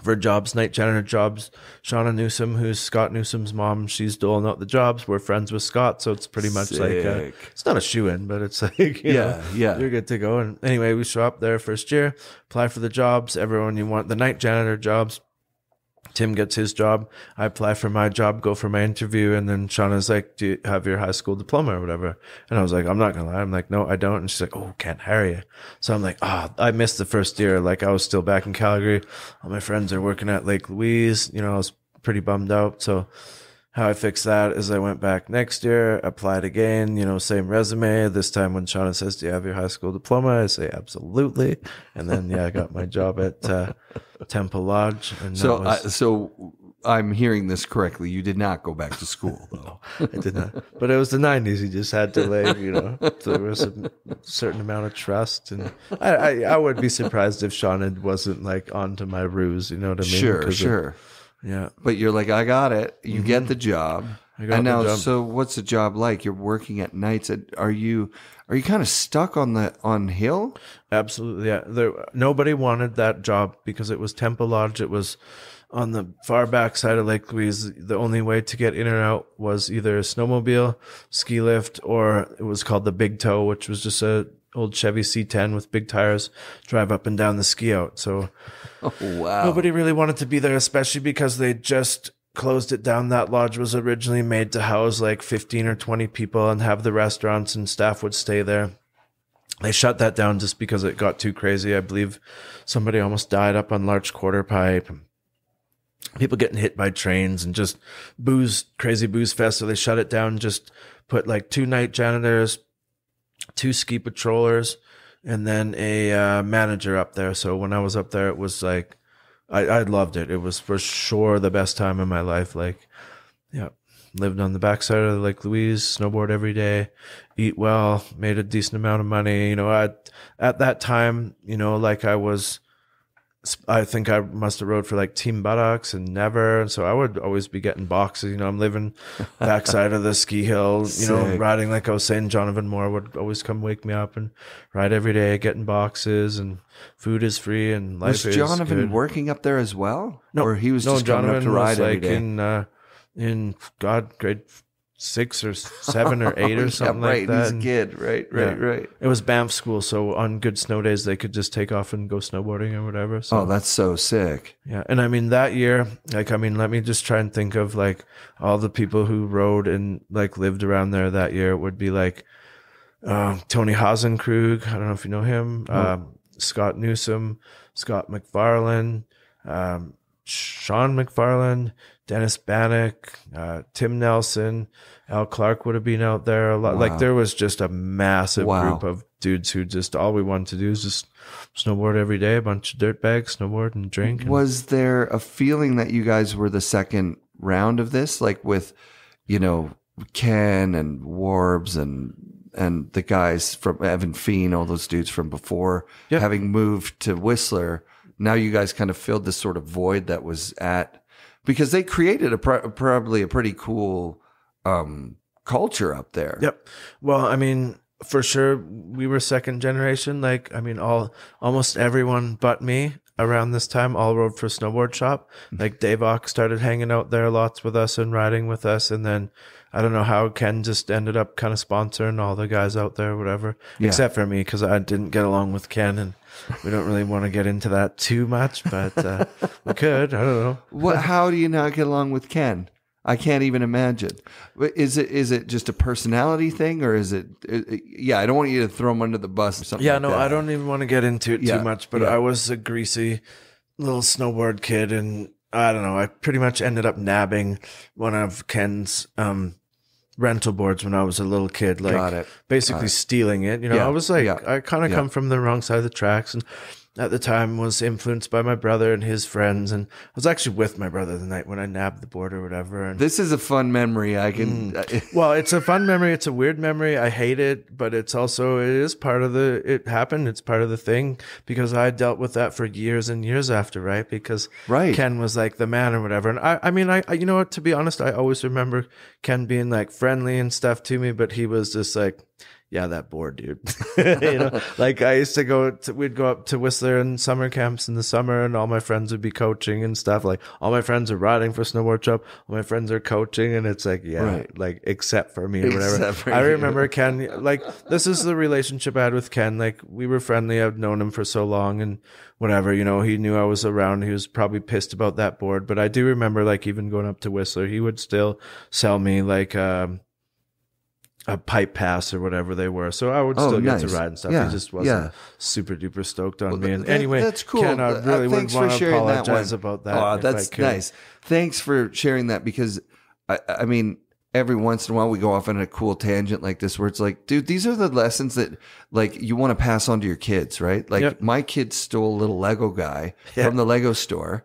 [SPEAKER 2] for jobs, night janitor jobs. Shauna Newsom, who's Scott Newsom's mom, she's doling out the jobs. We're friends with Scott, so it's pretty much like it's not a shoe-in, but it's like, you know, you're good to go. And anyway, we show up there first year, apply for the jobs. Everyone, you want the night janitor jobs, Tim gets his job. I apply for my job, go for my interview. And then Shauna's like, do you have your high school diploma or whatever? And I was like, I'm not going to lie. I'm like, no, I don't. And she's like, oh, can't hire you. So I'm like, I missed the first year. Like I was still back in Calgary. All my friends are working at Lake Louise. I was pretty bummed out. So how I fixed that is I went back next year, applied again, same resume. This time when Shauna says, do you have your high school diploma? I say, absolutely. And then, I got my job at Temple Lodge. And
[SPEAKER 1] so I'm hearing this correctly. You did not go back to school, though.
[SPEAKER 2] No, I did not. But it was the 90s. You just had to there was a certain amount of trust. And I would be surprised if Shauna wasn't like onto my ruse, you know what I mean?
[SPEAKER 1] Sure.
[SPEAKER 2] Yeah.
[SPEAKER 1] But you're like, I got it. You get the job.
[SPEAKER 2] And now,
[SPEAKER 1] so what's the job like? You're working at nights. Are you kind of stuck on hill?
[SPEAKER 2] Absolutely. Yeah. Nobody wanted that job because it was Temple Lodge. It was on the far back side of Lake Louise. The only way to get in and out was either a snowmobile, ski lift, or it was called the Big Toe, which was just a old Chevy C10 with big tires, drive up and down the ski out. So nobody really wanted to be there, especially because they just closed it down. That lodge was originally made to house like 15 or 20 people and have the restaurants and staff would stay there. They shut that down just because it got too crazy. I believe somebody almost died up on Larch Quarter Pipe. People getting hit by trains and just crazy booze fest. So they shut it down, just put like 2 night janitors, 2 ski patrollers, and then a manager up there. So when I was up there, it was like, I loved it. It was for sure the best time in my life. Like, lived on the backside of Lake Louise, snowboard every day, eat well, made a decent amount of money. At that time, I think I must have rode for like Team Buttocks and Never. And so I would always be getting boxes. I'm living backside of the ski hill, riding like I was saying, Jonathan Moore would always come wake me up and ride every day, getting boxes, and food is free and life is good.
[SPEAKER 1] Was Jonathan working up there as well?
[SPEAKER 2] No,
[SPEAKER 1] or he was just coming up to ride every day?
[SPEAKER 2] In grade 6 or 7 or 8 or something like that.
[SPEAKER 1] He's a kid. Right.
[SPEAKER 2] It was Banff school, so on good snow days they could just take off and go snowboarding or whatever. So,
[SPEAKER 1] that's so sick.
[SPEAKER 2] Yeah, and I mean that year, let me just try and think of like all the people who rode and like lived around there that year. It would be like Tony Hasenkrug. I don't know if you know him. Scott Newsom, Scott McFarlane, Sean McFarlane, Dennis Bannock, Tim Nelson, Al Clark would have been out there a lot. Wow. Like there was just a massive group of dudes who just all we wanted to do is just snowboard every day, a bunch of dirt bags, snowboard and drink.
[SPEAKER 1] Was there a feeling that you guys were the second round of this, like with, Ken and Warbs and the guys from Evan Feen, all those dudes from before, having moved to Whistler? Now you guys kind of filled this sort of void that was because they created probably a pretty cool culture up there.
[SPEAKER 2] Yep. Well, I mean, for sure, we were second generation. Like, I mean, almost everyone but me around this time all rode for Snowboard Shop. Like Dave Ock started hanging out there lots with us and riding with us, and then I don't know how Ken just ended up kind of sponsoring all the guys out there, whatever, except for me because I didn't get along with Ken, and we don't really want to get into that too much, but we could. I don't know.
[SPEAKER 1] How do you not get along with Ken? I can't even imagine. Is it just a personality thing, or is it? I don't want you to throw him under the bus or something.
[SPEAKER 2] Yeah, no, I don't even want to get into it too much. But I was a greasy little snowboard kid, and I don't know. I pretty much ended up nabbing one of Ken's rental boards when I was a little kid, like basically stealing it. I was like, I kind of come from the wrong side of the tracks, and at the time was influenced by my brother and his friends, and I was actually with my brother the night when I nabbed the board or whatever. And
[SPEAKER 1] this is a fun memory. I can
[SPEAKER 2] well, it's a fun memory. It's a weird memory. I hate it, but it is part of it happened. It's part of the thing, because I dealt with that for years and years after, right? Because Ken was like the man or whatever. And I mean, you know what, to be honest, I always remember Ken being like friendly and stuff to me, but he was just like, yeah, that board, dude. Like I used to we'd go up to Whistler in summer camps in the summer, and all my friends would be coaching and stuff. Like all my friends are riding for Snowboard Shop, all my friends are coaching, and it's like, yeah,
[SPEAKER 1] right.
[SPEAKER 2] like except for me or whatever.
[SPEAKER 1] Except for
[SPEAKER 2] I
[SPEAKER 1] you.
[SPEAKER 2] remember Ken, like this is the relationship I had with Ken. Like we were friendly. I've known him for so long and whatever, he knew I was around. He was probably pissed about that board, but I do remember like even going up to Whistler, he would still sell me like, a pipe pass or whatever they were. So I would still get to ride and stuff.
[SPEAKER 1] Yeah.
[SPEAKER 2] He just wasn't super duper stoked on me. And
[SPEAKER 1] anyway, that's cool.
[SPEAKER 2] Ken, I really would want to apologize about that.
[SPEAKER 1] Oh, that's nice. Thanks for sharing that, because I mean, every once in a while we go off on a cool tangent like this where it's like, dude, these are the lessons that like you want to pass on to your kids, right? Like my kid stole a little Lego guy from the Lego store.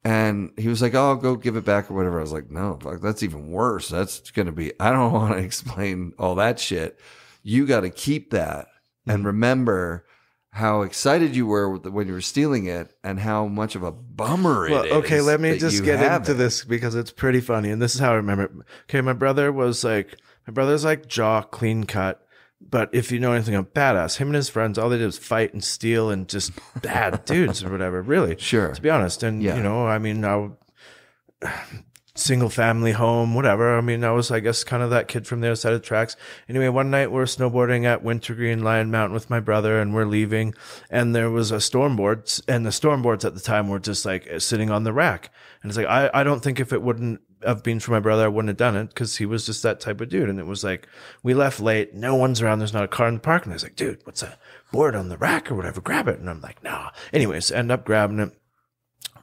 [SPEAKER 1] And he was like, oh, I'll go give it back or whatever. I was like, no, fuck, that's even worse. That's going to be, I don't want to explain all that shit. You got to keep that and remember how excited you were when you were stealing it and how much of a bummer it is.
[SPEAKER 2] Okay, let me just get into this because it's pretty funny. And this is how I remember it. Okay, my brother's like jaw clean cut. But if you know anything of badass, him and his friends, all they did was fight and steal and just bad dudes or whatever, really.
[SPEAKER 1] Sure.
[SPEAKER 2] To be honest. And, I mean, single family home, whatever. I mean, I was, I guess, kind of that kid from the other side of the tracks. Anyway, one night we're snowboarding at Wintergreen Lion Mountain with my brother and we're leaving. And there was a stormboard. And the stormboards at the time were just like sitting on the rack. And it's like, I don't think if it wouldn't have been for my brother, I wouldn't have done it because he was just that type of dude. And it was like, we left late, no one's around, there's not a car in the park. And I was like, dude, what's a board on the rack or whatever? Grab it. And I'm like, nah. Anyways, end up grabbing it,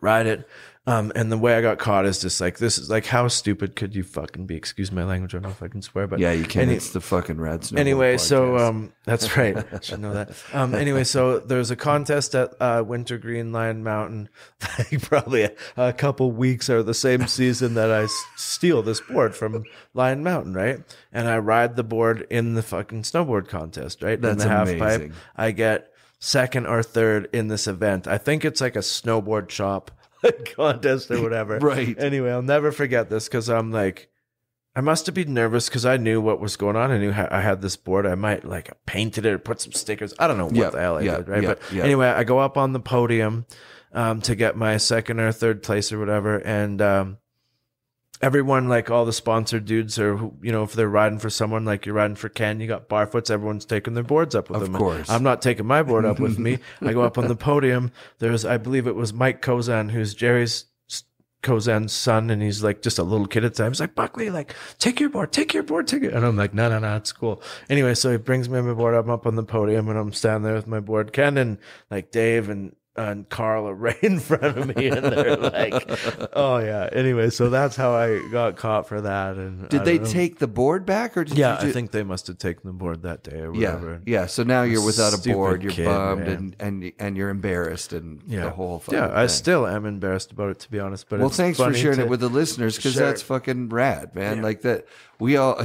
[SPEAKER 2] ride it. And the way I got caught is just like, this is like, how stupid could you fucking be? Excuse my language. I don't know if I can swear, but
[SPEAKER 1] yeah, you can. It's the fucking Rad Snowboard
[SPEAKER 2] anyway,
[SPEAKER 1] podcast.
[SPEAKER 2] so, that's right. I should know that. Anyway, so there's a contest at Wintergreen Lion Mountain, like probably a couple weeks or the same season that I steal this board from Lion Mountain, right? And I ride the board in the fucking snowboard contest, right?
[SPEAKER 1] That's
[SPEAKER 2] in the half
[SPEAKER 1] amazing.
[SPEAKER 2] pipe. I get second or third in this event. I think it's like a snowboard shop contest or whatever.
[SPEAKER 1] Right.
[SPEAKER 2] Anyway, I'll never forget this because I'm like, I must have been nervous because I knew what was going on. I knew I had this board. I might like painted it or put some stickers. I don't know what the hell I did, right? But anyway, I go up on the podium to get my second or third place or whatever. And everyone, like all the sponsored dudes are, if they're riding for someone, like you're riding for Ken, you got Barfoots, everyone's taking their boards up with them.
[SPEAKER 1] Of course.
[SPEAKER 2] I'm not taking my board up with me. I go up on the podium. There's, I believe it was Mike Kozan, who's Jerry's Kozan's son, and he's like just a little kid at the time. He's like, Buckley, like, take your board, take it. And I'm like, no, it's cool. Anyway, so he brings me my board. I'm up on the podium, and I'm standing there with my board. Ken and like Dave and Carl are right in front of me, and they're like, oh yeah. Anyway, so that's how I got caught for that. And
[SPEAKER 1] did they take the board back, or did
[SPEAKER 2] I think they must have taken the board that day or whatever.
[SPEAKER 1] Yeah. So now you're without a board, you're
[SPEAKER 2] kid,
[SPEAKER 1] bummed, and you're embarrassed, and the whole fucking thing.
[SPEAKER 2] I still am embarrassed about it, to be honest. But
[SPEAKER 1] well, thanks for sharing it with the listeners, because that's fucking rad, man. Like that. We all,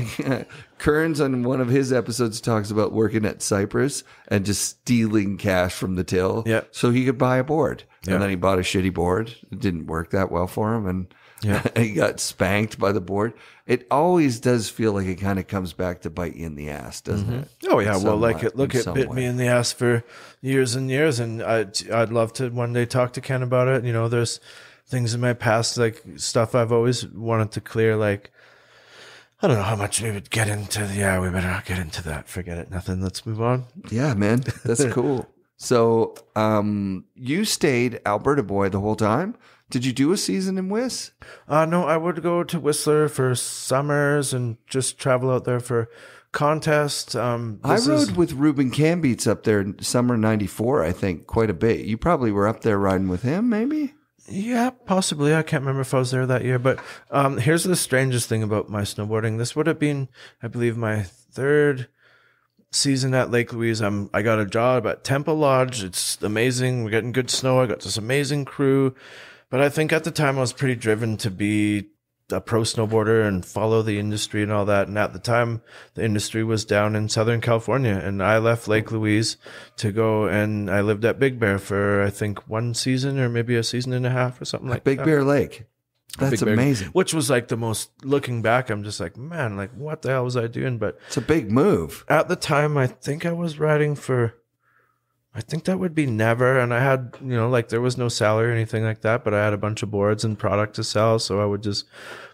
[SPEAKER 1] Kearns on one of his episodes talks about working at Cypress and just stealing cash from the till so he could buy a board. And then he bought a shitty board. It didn't work that well for him. And he got spanked by the board. It always does feel like it kind of comes back to bite you in the ass, doesn't it?
[SPEAKER 2] Oh, yeah. Well, it bit me in the ass for years and years. And I'd love to one day talk to Ken about it. There's things in my past, like stuff I've always wanted to clear, like, I don't know how much we would get into. Yeah, we better not get into that. Forget it. Nothing. Let's move on.
[SPEAKER 1] Yeah, man. That's cool. So you stayed Alberta boy the whole time? Did you do a season in Whis?
[SPEAKER 2] No, I would go to Whistler for summers and just travel out there for contests. I
[SPEAKER 1] rode with Ruben Cambeats up there in summer 94, I think, quite a bit. You probably were up there riding with him, maybe?
[SPEAKER 2] Yeah, possibly. I can't remember if I was there that year. But here's the strangest thing about my snowboarding. This would have been, I believe, my third season at Lake Louise. I got a job at Temple Lodge. It's amazing. We're getting good snow. I got this amazing crew. But I think at the time I was pretty driven to be a pro snowboarder and follow the industry and all that. And at the time, the industry was down in Southern California. And I left Lake Louise to go, and I lived at Big Bear for, I think, one season or maybe a season and a half or something like that.
[SPEAKER 1] Big Bear Lake. That's amazing.
[SPEAKER 2] Which was like the most, looking back, I'm just like, man, like what the hell was I doing? But
[SPEAKER 1] it's a big move.
[SPEAKER 2] At the time, I think I was riding for, I think that would be Never. And I had, like there was no salary or anything like that, but I had a bunch of boards and product to sell. So I would just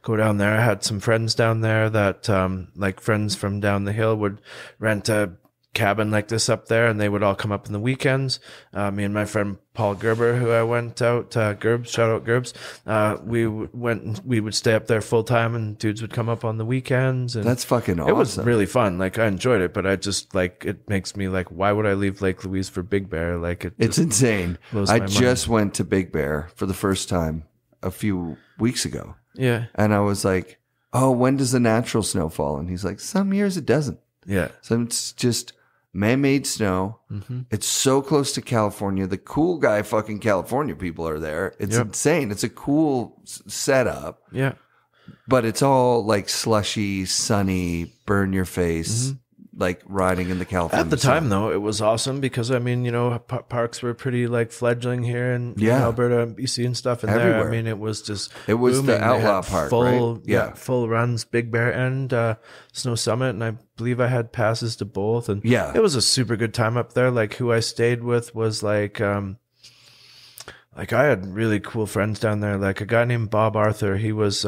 [SPEAKER 2] go down there. I had some friends down there that, like friends from down the hill would rent a cabin like this up there, and they would all come up in the weekends. Me and my friend Paul Gerber, who I went out, Gerbs, shout out Gerbs, we would stay up there full time, and dudes would come up on the weekends. And
[SPEAKER 1] that's fucking awesome.
[SPEAKER 2] It was really fun. Like I enjoyed it, but I just like, it makes me like, why would I leave Lake Louise for Big Bear? Like
[SPEAKER 1] it's insane.
[SPEAKER 2] I
[SPEAKER 1] just went to Big Bear for the first time a few weeks ago.
[SPEAKER 2] Yeah.
[SPEAKER 1] And I was like, oh, when does the natural snow fall? And he's like, some years it doesn't.
[SPEAKER 2] Yeah.
[SPEAKER 1] So it's just man-made snow.
[SPEAKER 2] Mm-hmm.
[SPEAKER 1] It's so close to California. The cool guy fucking California people are there. It's insane. It's a cool setup.
[SPEAKER 2] Yeah.
[SPEAKER 1] But it's all like slushy, sunny, burn your face, like riding in the California
[SPEAKER 2] At the time, though, it was awesome because, I mean, parks were pretty like fledgling here in Alberta and BC and stuff. And
[SPEAKER 1] everywhere.
[SPEAKER 2] there, I mean, it was just
[SPEAKER 1] It was
[SPEAKER 2] booming.
[SPEAKER 1] the Outlaw Park,
[SPEAKER 2] full,
[SPEAKER 1] right? Yeah.
[SPEAKER 2] full runs, Big Bear and Snow Summit. And I believe I had passes to both. And it was a super good time up there. Like who I stayed with was like I had really cool friends down there, like a guy named Bob Arthur. He was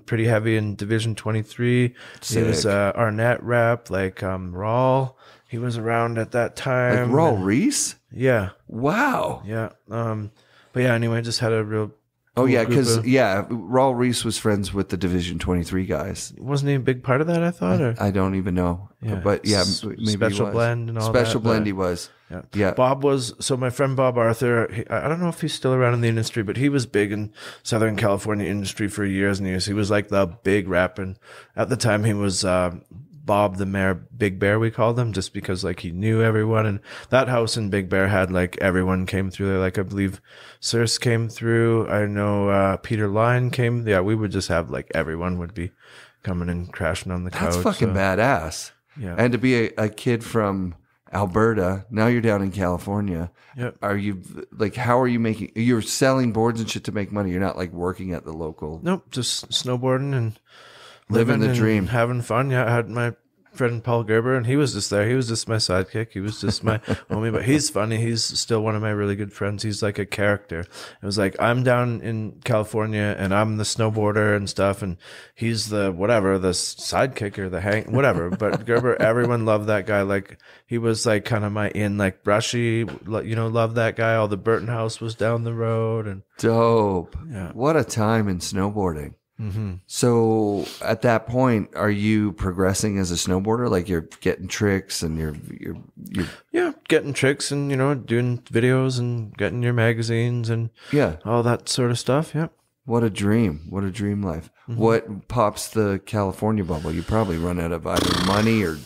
[SPEAKER 2] pretty heavy in Division 23.
[SPEAKER 1] Sick.
[SPEAKER 2] He was Arnett rep, like Rawl. He was around at that time.
[SPEAKER 1] Like Rawl Reese?
[SPEAKER 2] Yeah.
[SPEAKER 1] Wow.
[SPEAKER 2] Yeah. But yeah, anyway, just had a real
[SPEAKER 1] Oh,
[SPEAKER 2] cool
[SPEAKER 1] yeah,
[SPEAKER 2] group
[SPEAKER 1] because,
[SPEAKER 2] of-
[SPEAKER 1] Rawl Reese was friends with the Division 23 guys.
[SPEAKER 2] Wasn't he a big part of that, I thought? Or?
[SPEAKER 1] I don't even know.
[SPEAKER 2] Yeah.
[SPEAKER 1] But, maybe
[SPEAKER 2] Special
[SPEAKER 1] he was.
[SPEAKER 2] Blend and all
[SPEAKER 1] Special
[SPEAKER 2] that.
[SPEAKER 1] Blend he was. Yeah.
[SPEAKER 2] Bob was, so my friend Bob Arthur, I don't know if he's still around in the industry, but he was big in Southern California industry for years and years. He was like the big rep. And at the time he was, Bob the Mayor Big Bear, we called him, just because like he knew everyone. And that house in Big Bear had like everyone came through there. Like I believe Circe came through. I know, Peter Line came. Yeah. We would just have like everyone would be coming and crashing on the couch.
[SPEAKER 1] That's fucking badass.
[SPEAKER 2] Yeah.
[SPEAKER 1] And to be a kid from Alberta, now you're down in California.
[SPEAKER 2] Yep.
[SPEAKER 1] Are you like, how are you making, you're selling boards and shit to make money. You're not like working at the local.
[SPEAKER 2] Nope. Just snowboarding and
[SPEAKER 1] living the
[SPEAKER 2] and
[SPEAKER 1] dream.
[SPEAKER 2] having fun. Yeah. I had my friend Paul Gerber, and he was just there. He was just my sidekick. He was just my homie, but he's funny. He's still one of my really good friends. He's like a character. It was like, I'm down in California and I'm the snowboarder and stuff, and he's the whatever, the sidekick or the whatever. But Gerber, everyone loved that guy. Like he was like kind of my like Brushy, loved that guy. All the Burton House was down the road, and
[SPEAKER 1] dope.
[SPEAKER 2] Yeah.
[SPEAKER 1] What a time in snowboarding.
[SPEAKER 2] Mm-hmm.
[SPEAKER 1] So at that point, are you progressing as a snowboarder? Like you're getting tricks and you're
[SPEAKER 2] getting tricks and doing videos and getting your magazines and all that sort of stuff. Yeah.
[SPEAKER 1] What a dream! What a dream life! Mm-hmm. What pops the California bubble? You probably run out of either money or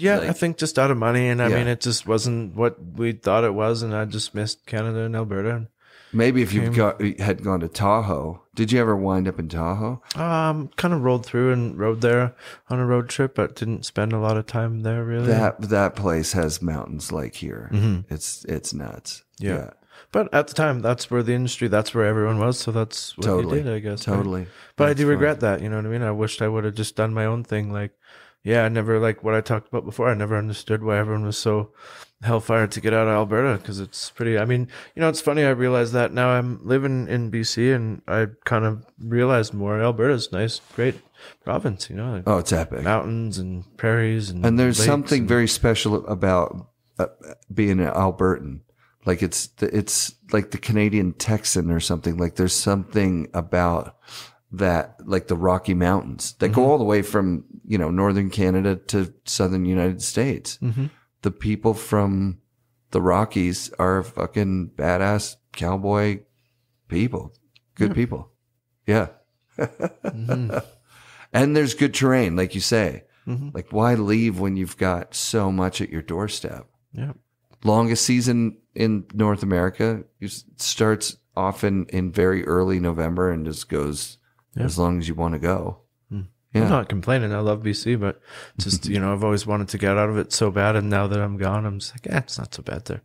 [SPEAKER 2] I think just out of money, and I mean it just wasn't what we thought it was, and I just missed Canada and Alberta.
[SPEAKER 1] Maybe if you had gone to Tahoe. Did you ever wind up in Tahoe?
[SPEAKER 2] Kind of rolled through and rode there on a road trip, but didn't spend a lot of time there really.
[SPEAKER 1] That place has mountains like here.
[SPEAKER 2] Mm-hmm.
[SPEAKER 1] It's nuts.
[SPEAKER 2] Yeah. But at the time, that's where the industry, that's where everyone was. So that's what you did, I guess.
[SPEAKER 1] Totally.
[SPEAKER 2] Right? But I do regret that. You know what I mean? I wished I would have just done my own thing. Like, I never, like what I talked about before, I never understood why everyone was so hellfire to get out of Alberta, because it's pretty, I mean, it's funny, I realized that now I'm living in BC, and I kind of realized more Alberta's nice, great province, like
[SPEAKER 1] it's epic.
[SPEAKER 2] Mountains and prairies and
[SPEAKER 1] there's something very special about being an Albertan. Like it's like the Canadian Texan or something. Like there's something about that, like the Rocky Mountains that go all the way from, northern Canada to southern United States. Mm-hmm. The people from the Rockies are fucking badass cowboy people. Good people. Yeah. Mm-hmm. And there's good terrain, like you say. Mm-hmm. Like, why leave when you've got so much at your doorstep? Yeah. Longest season in North America starts often in very early November and just goes as long as you want to go. Yeah.
[SPEAKER 2] I'm not complaining. I love BC, but just, I've always wanted to get out of it so bad. And now that I'm gone, I'm just like, it's not so bad there.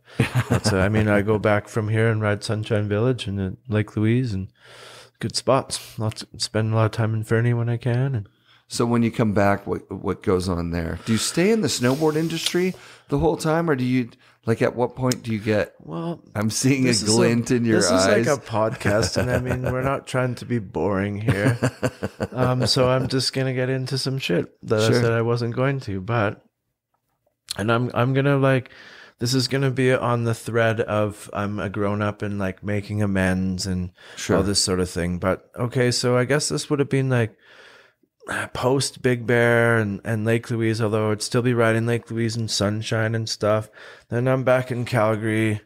[SPEAKER 2] I mean, I go back from here and ride Sunshine Village and Lake Louise and good spots. Spend a lot of time in Fernie when I can. And
[SPEAKER 1] So when you come back, what goes on there? Do you stay in the snowboard industry the whole time, or do you like at what point do you get?
[SPEAKER 2] well,
[SPEAKER 1] I'm seeing a glint in your eyes.
[SPEAKER 2] This is like a podcast, and I mean, we're not trying to be boring here. So I'm just gonna get into some shit that I said I wasn't going to, and I'm gonna like. This is going to be on the thread of I'm a grown up and like making amends and all this sort of thing. But okay, so I guess this would have been like post Big Bear and Lake Louise, although I'd still be riding Lake Louise in sunshine and stuff. Then I'm back in Calgary.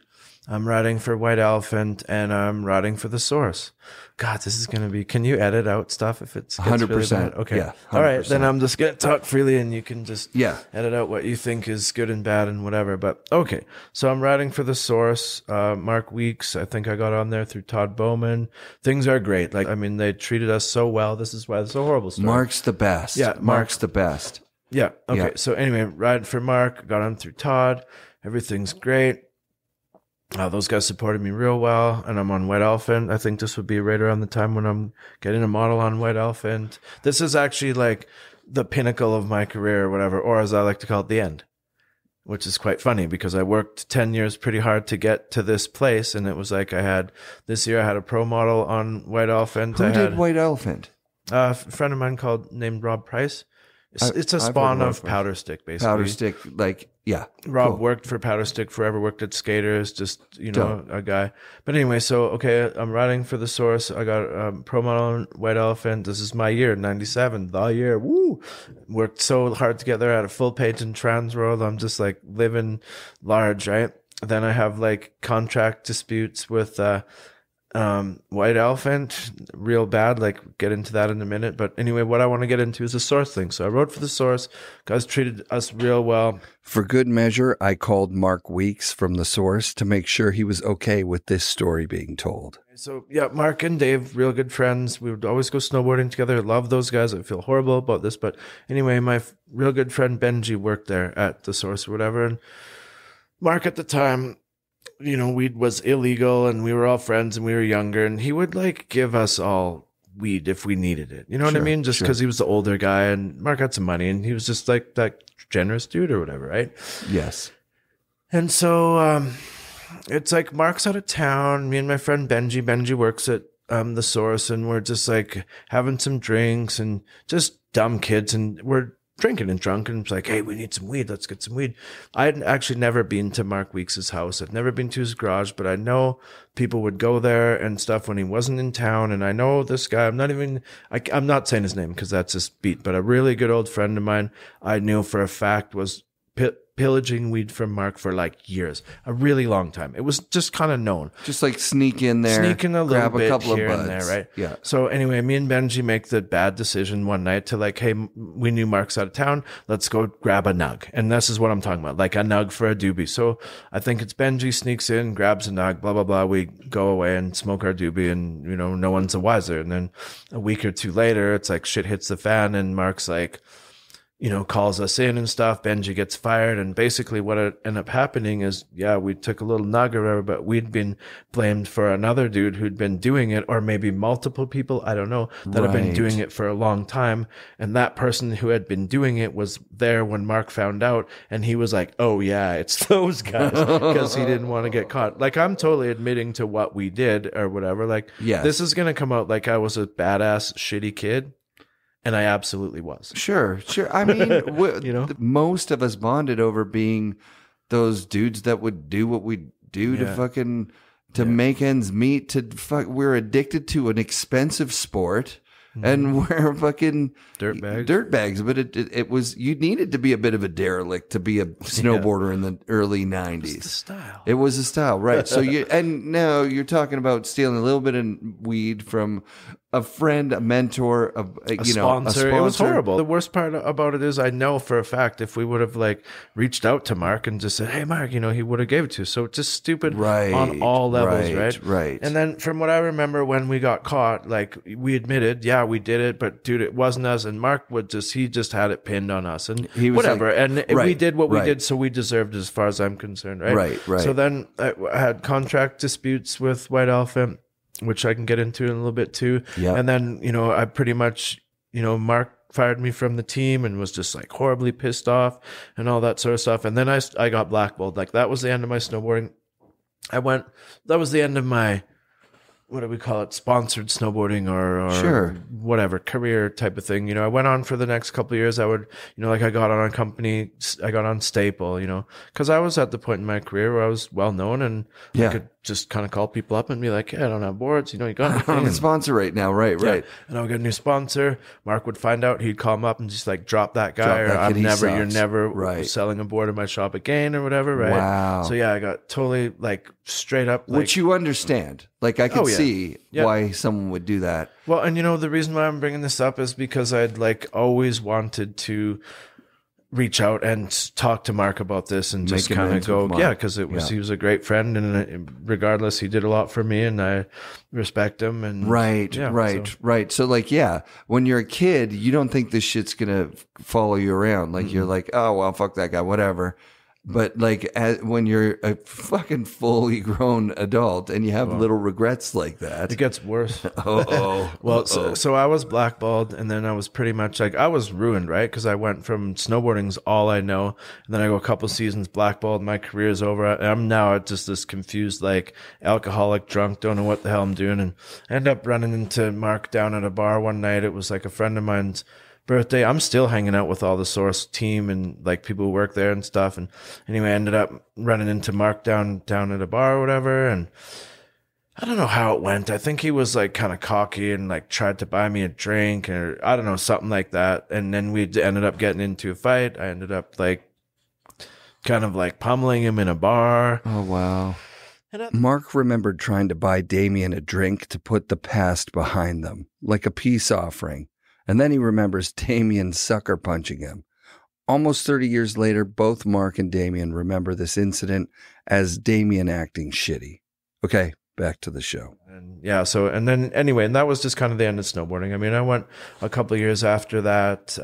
[SPEAKER 2] I'm riding for White Elephant and I'm riding for the Source. God, this is going to be, can you edit out stuff if it's
[SPEAKER 1] 100%?
[SPEAKER 2] Really okay.
[SPEAKER 1] Yeah, 100%.
[SPEAKER 2] All right. Then I'm just going to talk freely and you can just edit out what you think is good and bad and whatever. But okay. So I'm riding for the Source. Mark Weeks, I think I got on there through Todd Bowman. Things are great. Like, I mean, they treated us so well. This is why it's a horrible story.
[SPEAKER 1] Mark's the best.
[SPEAKER 2] Yeah.
[SPEAKER 1] Mark's the best.
[SPEAKER 2] Yeah. Okay.
[SPEAKER 1] Yeah.
[SPEAKER 2] So anyway, riding for Mark, got on through Todd. Everything's great. Those guys supported me real well, and I'm on White Elephant. I think this would be right around the time when I'm getting a model on White Elephant. This is actually like the pinnacle of my career or whatever, or as I like to call it, the end, which is quite funny because I worked 10 years pretty hard to get to this place, and it was like this year I had a pro model on White Elephant.
[SPEAKER 1] Who did White Elephant?
[SPEAKER 2] A friend of mine named Rob Price. It's a spawn of Powderstick, basically.
[SPEAKER 1] Powderstick, like, yeah.
[SPEAKER 2] Rob worked for Powderstick forever, worked at Skaters, just, a guy. But anyway, so, okay, I'm riding for the Source. I got a pro model on White Elephant. This is my year, 97, the year. Woo! Worked so hard to get there. I had a full page in Transworld. I'm just like living large, right? Then I have like contract disputes with, White Elephant, real bad, like get into that in a minute. But anyway, what I want to get into is the Source thing. So I rode for the Source. Guys treated us real well.
[SPEAKER 1] For good measure, I called Mark Weeks from the Source to make sure he was okay with this story being told.
[SPEAKER 2] So yeah, Mark and Dave, real good friends. We would always go snowboarding together. Love those guys. I feel horrible about this. But anyway, my real good friend Benji worked there at the Source or whatever. And Mark at the time, weed was illegal and we were all friends and we were younger, and he would like give us all weed if we needed it. You know what I mean? Just because he was the older guy and Mark had some money and he was just like that generous dude or whatever, right?
[SPEAKER 1] Yes.
[SPEAKER 2] And so it's like Mark's out of town. Me and my friend Benji works at the Source, and we're just like having some drinks and just dumb kids, and we're drinking and drunk, and it's like, hey, we need some weed. Let's get some weed. I had actually never been to Mark Weeks' house. I've never been to his garage, but I know people would go there and stuff when he wasn't in town. And I know this guy, I'm not saying his name because that's just beat, but a really good old friend of mine I knew for a fact was pillaging weed from Mark for like years, a really long time. It was just kind of known.
[SPEAKER 1] Just like sneak in there,
[SPEAKER 2] sneaking a little
[SPEAKER 1] grab
[SPEAKER 2] bit
[SPEAKER 1] a couple
[SPEAKER 2] here
[SPEAKER 1] of buds.
[SPEAKER 2] and there, right?
[SPEAKER 1] Yeah.
[SPEAKER 2] So anyway, me and Benji make the bad decision one night to like, hey, we knew Mark's out of town. Let's go grab a nug. And this is what I'm talking about, like a nug for a doobie. So I think it's Benji sneaks in, grabs a nug, blah, blah, blah. We go away and smoke our doobie, and, no one's the wiser. And then a week or two later, it's like shit hits the fan, and Mark's like, calls us in and stuff. Benji gets fired. And basically what ended up happening is, we took a little nug or whatever, but we'd been blamed for another dude who'd been doing it, or maybe multiple people, I don't know, that have been doing it for a long time. And that person who had been doing it was there when Mark found out. And he was like, oh yeah, it's those guys, because he didn't want to get caught. Like, I'm totally admitting to what we did or whatever. Like, this is going to come out like I was a badass, shitty kid. And I absolutely was.
[SPEAKER 1] Sure. I mean, most of us bonded over being those dudes that would do what we do to make ends meet. We're addicted to an expensive sport, and we're fucking dirtbags. But it was, you needed to be a bit of a derelict to be a snowboarder in the early 90s. It was a style, right? So now you're talking about stealing a little bit of weed from a friend, a mentor, a sponsor.
[SPEAKER 2] It was horrible. The worst part about it is, I know for a fact if we would have like reached out to Mark and just said, hey Mark, he would have gave it to us. So it's just stupid on all levels, right? And then from what I remember, when we got caught, like, we admitted, we did it, but dude, it wasn't us. And Mark he just had it pinned on us, and he was whatever. Like, and we did what we did, so we deserved it as far as I'm concerned, right? Right. So then I had contract disputes with White Elephant. which I can get into in a little bit too.
[SPEAKER 1] Yeah.
[SPEAKER 2] And then, you know, I pretty much, you know, Mark fired me from the team and was just like horribly pissed off and all that sort of stuff. And then I got blackballed. Like that was the end of my snowboarding. That was the end of my, what do we call it? Sponsored snowboarding or
[SPEAKER 1] Sure.
[SPEAKER 2] whatever, career type of thing. You know, I went on for the next couple of years. I would, you know, like I got on Staple, you know, because I was at the point in my career where I was well known and I could just kind of call people up and be like, hey, I don't have boards. You know, you got anything?
[SPEAKER 1] I'm a sponsor right now. Right.
[SPEAKER 2] And I would get a new sponsor. Mark would find out. He'd call him up and just like drop that guy. You're never selling a board in my shop again or whatever. Right.
[SPEAKER 1] Wow.
[SPEAKER 2] So yeah, I got totally like straight up. Like,
[SPEAKER 1] which you understand. Like I could see why someone would do that.
[SPEAKER 2] Well, and you know, the reason why I'm bringing this up is because I'd like always wanted to reach out and talk to Mark about this and just kind of go, because he was a great friend, and regardless, he did a lot for me, and I respect him. And right.
[SPEAKER 1] So like, when you're a kid, you don't think this shit's gonna follow you around. Like you're like, oh well, fuck that guy, whatever. But like when you're a fucking fully grown adult and you have little regrets like that,
[SPEAKER 2] it gets worse. So I was blackballed, and then I was pretty much like, I was ruined, right? Because I went from snowboarding's all I know, and then I go a couple seasons blackballed, my career is over. I'm now just this confused, like alcoholic, drunk, don't know what the hell I'm doing, and I end up running into Mark down at a bar one night. It was like a friend of mine's birthday. I'm still hanging out with all the Source team and like people who work there and stuff. And anyway, I ended up running into Mark down at a bar or whatever. And I don't know how it went. I think he was like kind of cocky and like tried to buy me a drink or I don't know, something like that. And then we ended up getting into a fight. I ended up like kind of like pummeling him in a bar.
[SPEAKER 1] Oh, wow. Mark remembered trying to buy Damian a drink to put the past behind them, like a peace offering. And then he remembers Damian sucker punching him. Almost 30 years later, both Mark and Damian remember this incident as Damian acting shitty. Okay, back to the show.
[SPEAKER 2] And then anyway, and that was just kind of the end of snowboarding. I mean, I went a couple of years after that,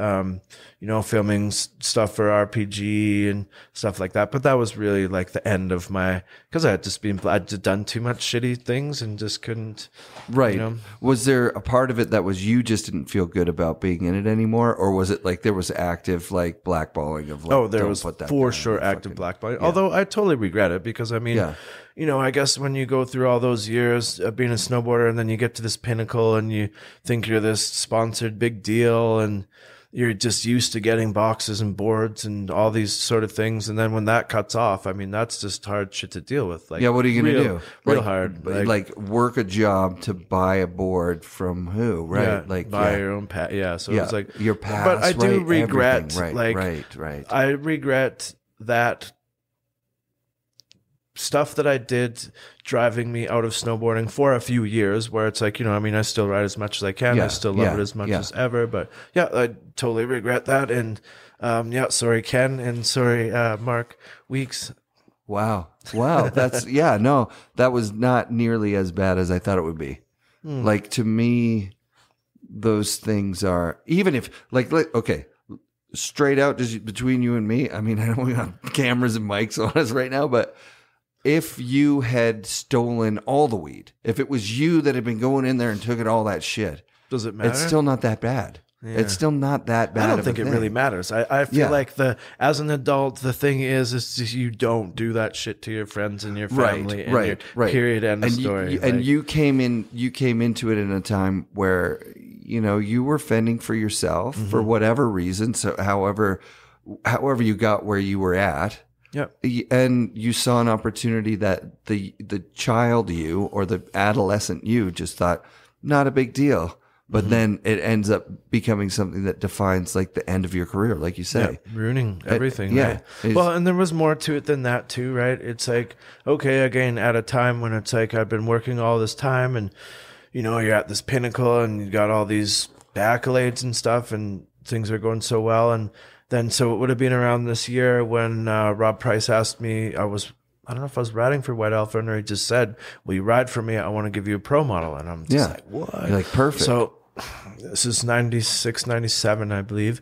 [SPEAKER 2] you know, filming stuff for RPG and stuff like that. But that was really like the end of because I'd done too much shitty things and just couldn't.
[SPEAKER 1] Right.
[SPEAKER 2] You know?
[SPEAKER 1] Was there a part of it that was you just didn't feel good about being in it anymore? Or was it like there was active like blackballing of like,
[SPEAKER 2] there was for sure active blackballing. Yeah. Although I totally regret it because I mean, you know, I guess when you go through all those years of being a snowboarder and then you get to this pinnacle and you think you're this sponsored big deal and you're just used to getting boxes and boards and all these sort of things. And then when that cuts off, I mean, that's just hard shit to deal with. Like,
[SPEAKER 1] what are you going to do?
[SPEAKER 2] Real hard.
[SPEAKER 1] Like work a job to buy a board from who, right?
[SPEAKER 2] Yeah,
[SPEAKER 1] like
[SPEAKER 2] buy your own pad. Yeah. So it's like
[SPEAKER 1] your past.
[SPEAKER 2] But I do regret,
[SPEAKER 1] right.
[SPEAKER 2] I regret that stuff that I did driving me out of snowboarding for a few years where it's like, you know, I mean, I still ride as much as I can. I still love it as much as ever, but I totally regret that. And, sorry, Ken, and sorry, Mark Weeks.
[SPEAKER 1] Wow. That's, that was not nearly as bad as I thought it would be. Like to me, those things are, even if like, okay, straight out just between you and me. I mean, I know we got cameras and mics on us right now, but if you had stolen all the weed, if it was you that had been going in there and took it all that shit,
[SPEAKER 2] does it matter?
[SPEAKER 1] It's still not that bad. Yeah. It's still not that bad.
[SPEAKER 2] I don't think it really matters. I feel like as an adult, the thing is just you don't do that shit to your friends and your family. Right. Period. End of story.
[SPEAKER 1] And you came into it in a time where, you know, you were fending for yourself for whatever reason. So however you got where you were at.
[SPEAKER 2] Yep.
[SPEAKER 1] And you saw an opportunity that the child you or the adolescent you just thought, not a big deal. But then it ends up becoming something that defines like the end of your career, like you say.
[SPEAKER 2] Yeah, ruining everything. Right? Well, and there was more to it than that too, right? It's like, okay, again, at a time when it's like I've been working all this time and, you know, you're at this pinnacle and you got all these accolades and stuff and things are going so well. And then, so it would have been around this year when Rob Price asked me, I don't know if I was riding for White Elephant or he just said, will you ride for me? I want to give you a pro model. And I'm just like, what?
[SPEAKER 1] You're like, perfect.
[SPEAKER 2] So this is 96, 97, I believe.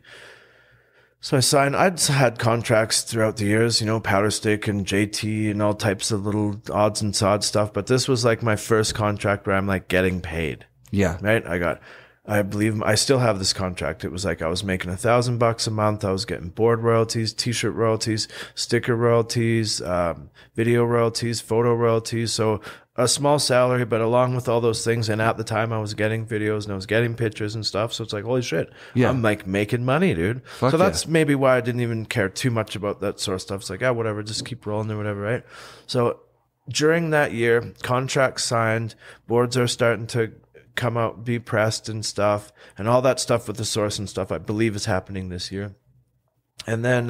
[SPEAKER 2] So I'd had contracts throughout the years, Powderstick and JT and all types of little odds and sods stuff. But this was like my first contract where I'm like getting paid.
[SPEAKER 1] Yeah.
[SPEAKER 2] Right. I believe I still have this contract. It was like I was making $1,000 a month. I was getting board royalties, t-shirt royalties, sticker royalties, video royalties, photo royalties. So a small salary, but along with all those things. And at the time I was getting videos and I was getting pictures and stuff. So it's like, holy shit, yeah. I'm like making money, dude. So that's maybe why I didn't even care too much about that sort of stuff. It's like, whatever, just keep rolling or whatever. Right. So during that year, contracts signed, boards are starting to come out, be pressed and stuff, and all that stuff with the source and stuff, I believe is happening this year. And then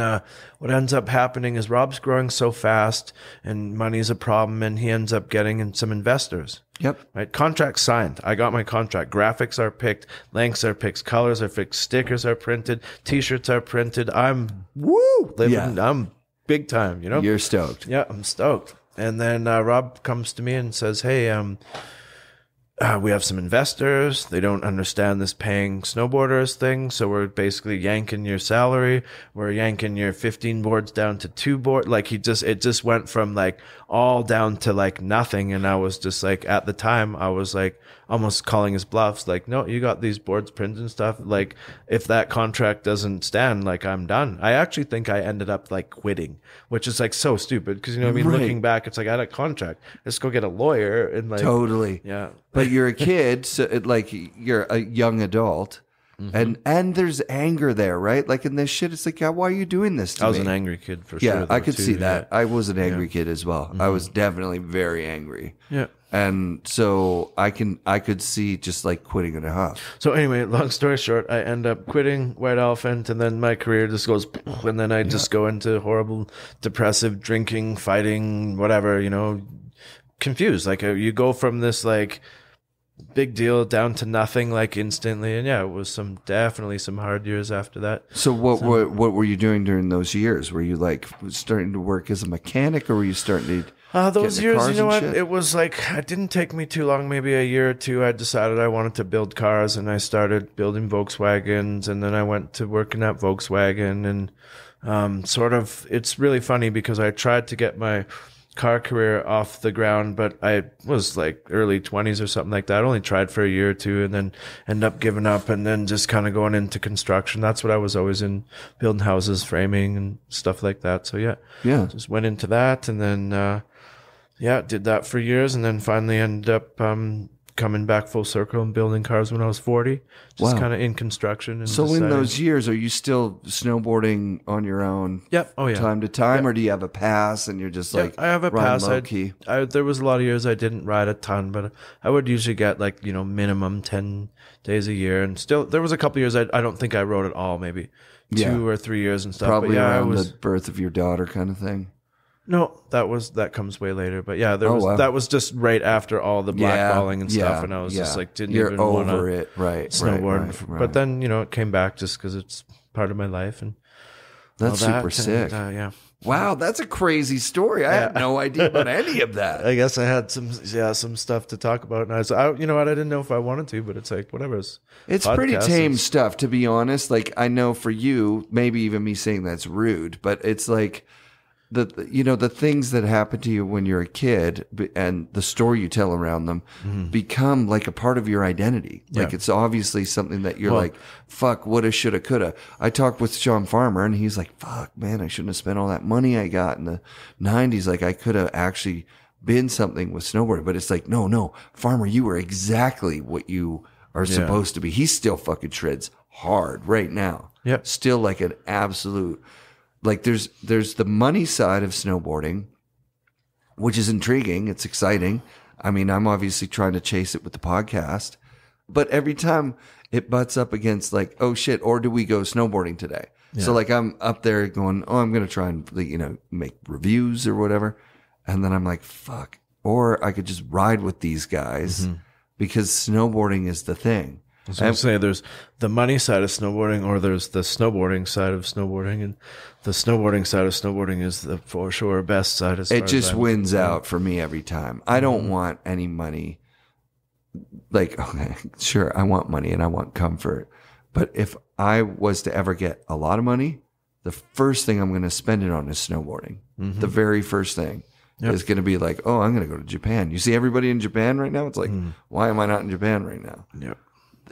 [SPEAKER 2] what ends up happening is Rob's growing so fast and money's a problem, and he ends up getting in some investors.
[SPEAKER 1] Yep. Right.
[SPEAKER 2] Contract signed. I got my contract. Graphics are picked. Lengths are picked. Colors are picked. Stickers are printed. T-shirts are printed. I'm living. Yeah. I'm big time,
[SPEAKER 1] You're stoked.
[SPEAKER 2] Yeah, I'm stoked. And then Rob comes to me and says, hey, we have some investors. They don't understand this paying snowboarders thing. So we're basically yanking your salary. We're yanking your 15 boards down to 2 boards. Like it just went from like all down to like nothing. And I was just like, at the time I was like almost calling his bluffs. Like, no, you got these boards printed and stuff. Like if that contract doesn't stand, like I'm done. I actually think I ended up like quitting, which is like so stupid. Cause right. Looking back, it's like I had a contract. Let's go get a lawyer and like.
[SPEAKER 1] Totally.
[SPEAKER 2] Yeah.
[SPEAKER 1] But you're a kid, so you're a young adult, and there's anger there, right? Like in this shit, it's like, why are you doing this to me?
[SPEAKER 2] I was an angry kid for sure.
[SPEAKER 1] Yeah, I could see that. I was an angry kid as well. I was definitely very angry.
[SPEAKER 2] Yeah.
[SPEAKER 1] And so I could see just like quitting in a huff.
[SPEAKER 2] So anyway, long story short, I end up quitting White Elephant, and then my career just goes, and then I just go into horrible, depressive drinking, fighting, whatever, confused. Like you go from this like big deal down to nothing like instantly. And yeah, it was definitely some hard years after that.
[SPEAKER 1] So what were you doing during those years? Were you like starting to work as a mechanic, or were you starting to
[SPEAKER 2] those years, you know what? It was like, it didn't take me too long, maybe a year or two. I decided I wanted to build cars, and I started building Volkswagens, and then I went to working at Volkswagen, and it's really funny because I tried to get my car career off the ground, but I was like early 20s or something like that. I only tried for a year or two and then ended up giving up and then just kind of going into construction. That's what I was always in, building houses, framing and stuff like that. So yeah, just went into that and then, did that for years and then finally ended up, coming back full circle and building cars when I was 40, just kind of in construction. And
[SPEAKER 1] so in those years, are you still snowboarding on your own?
[SPEAKER 2] Yep. Oh yeah.
[SPEAKER 1] Time to time, or do you have a pass and you're just like,
[SPEAKER 2] I have a pass.
[SPEAKER 1] Low key?
[SPEAKER 2] There was a lot of years I didn't ride a ton, but I would usually get like, minimum 10 days a year. And still, there was a couple of years I don't think I rode at all, maybe 2 or 3 years and stuff.
[SPEAKER 1] Probably around the birth of your daughter kind of thing.
[SPEAKER 2] No, that comes way later. But yeah, that was just right after all the blackballing and stuff, and I was just like, didn't even want to snowboard.
[SPEAKER 1] Right.
[SPEAKER 2] But then it came back just because it's part of my life, and
[SPEAKER 1] that's super sick.
[SPEAKER 2] Yeah.
[SPEAKER 1] Wow, that's a crazy story. I had no idea about any of that.
[SPEAKER 2] I guess I had some stuff to talk about, and I was, I didn't know if I wanted to, but it's like whatever.
[SPEAKER 1] It's pretty tame stuff, to be honest. Like I know for you, maybe even me saying that's rude, but it's like. The things that happen to you when you're a kid and the story you tell around them become like a part of your identity. Like it's obviously something that you're like, fuck, woulda, shoulda, coulda. I talked with Sean Farmer and he's like, fuck, man, I shouldn't have spent all that money I got in the 90s. Like I could have actually been something with snowboarding. But it's like, no, Farmer, you were exactly what you are supposed to be. He still fucking shreds hard right now.
[SPEAKER 2] Yep.
[SPEAKER 1] Still like an absolute... Like there's the money side of snowboarding, which is intriguing. It's exciting. I mean, I'm obviously trying to chase it with the podcast, but every time it butts up against like, oh shit, or do we go snowboarding today? Yeah. So like I'm up there going, oh, I'm going to try and make reviews or whatever. And then I'm like, fuck, or I could just ride with these guys because snowboarding is the thing.
[SPEAKER 2] I was going to say there's the money side of snowboarding, or there's the snowboarding side of snowboarding, and the snowboarding side of snowboarding is the for sure best side.
[SPEAKER 1] It just wins out for me every time. I don't want any money. Like, okay, sure, I want money and I want comfort, but if I was to ever get a lot of money, the first thing I'm going to spend it on is snowboarding. The very first thing is going to be like, oh, I'm going to go to Japan. You see everybody in Japan right now? It's like, why am I not in Japan right now?
[SPEAKER 2] Yep.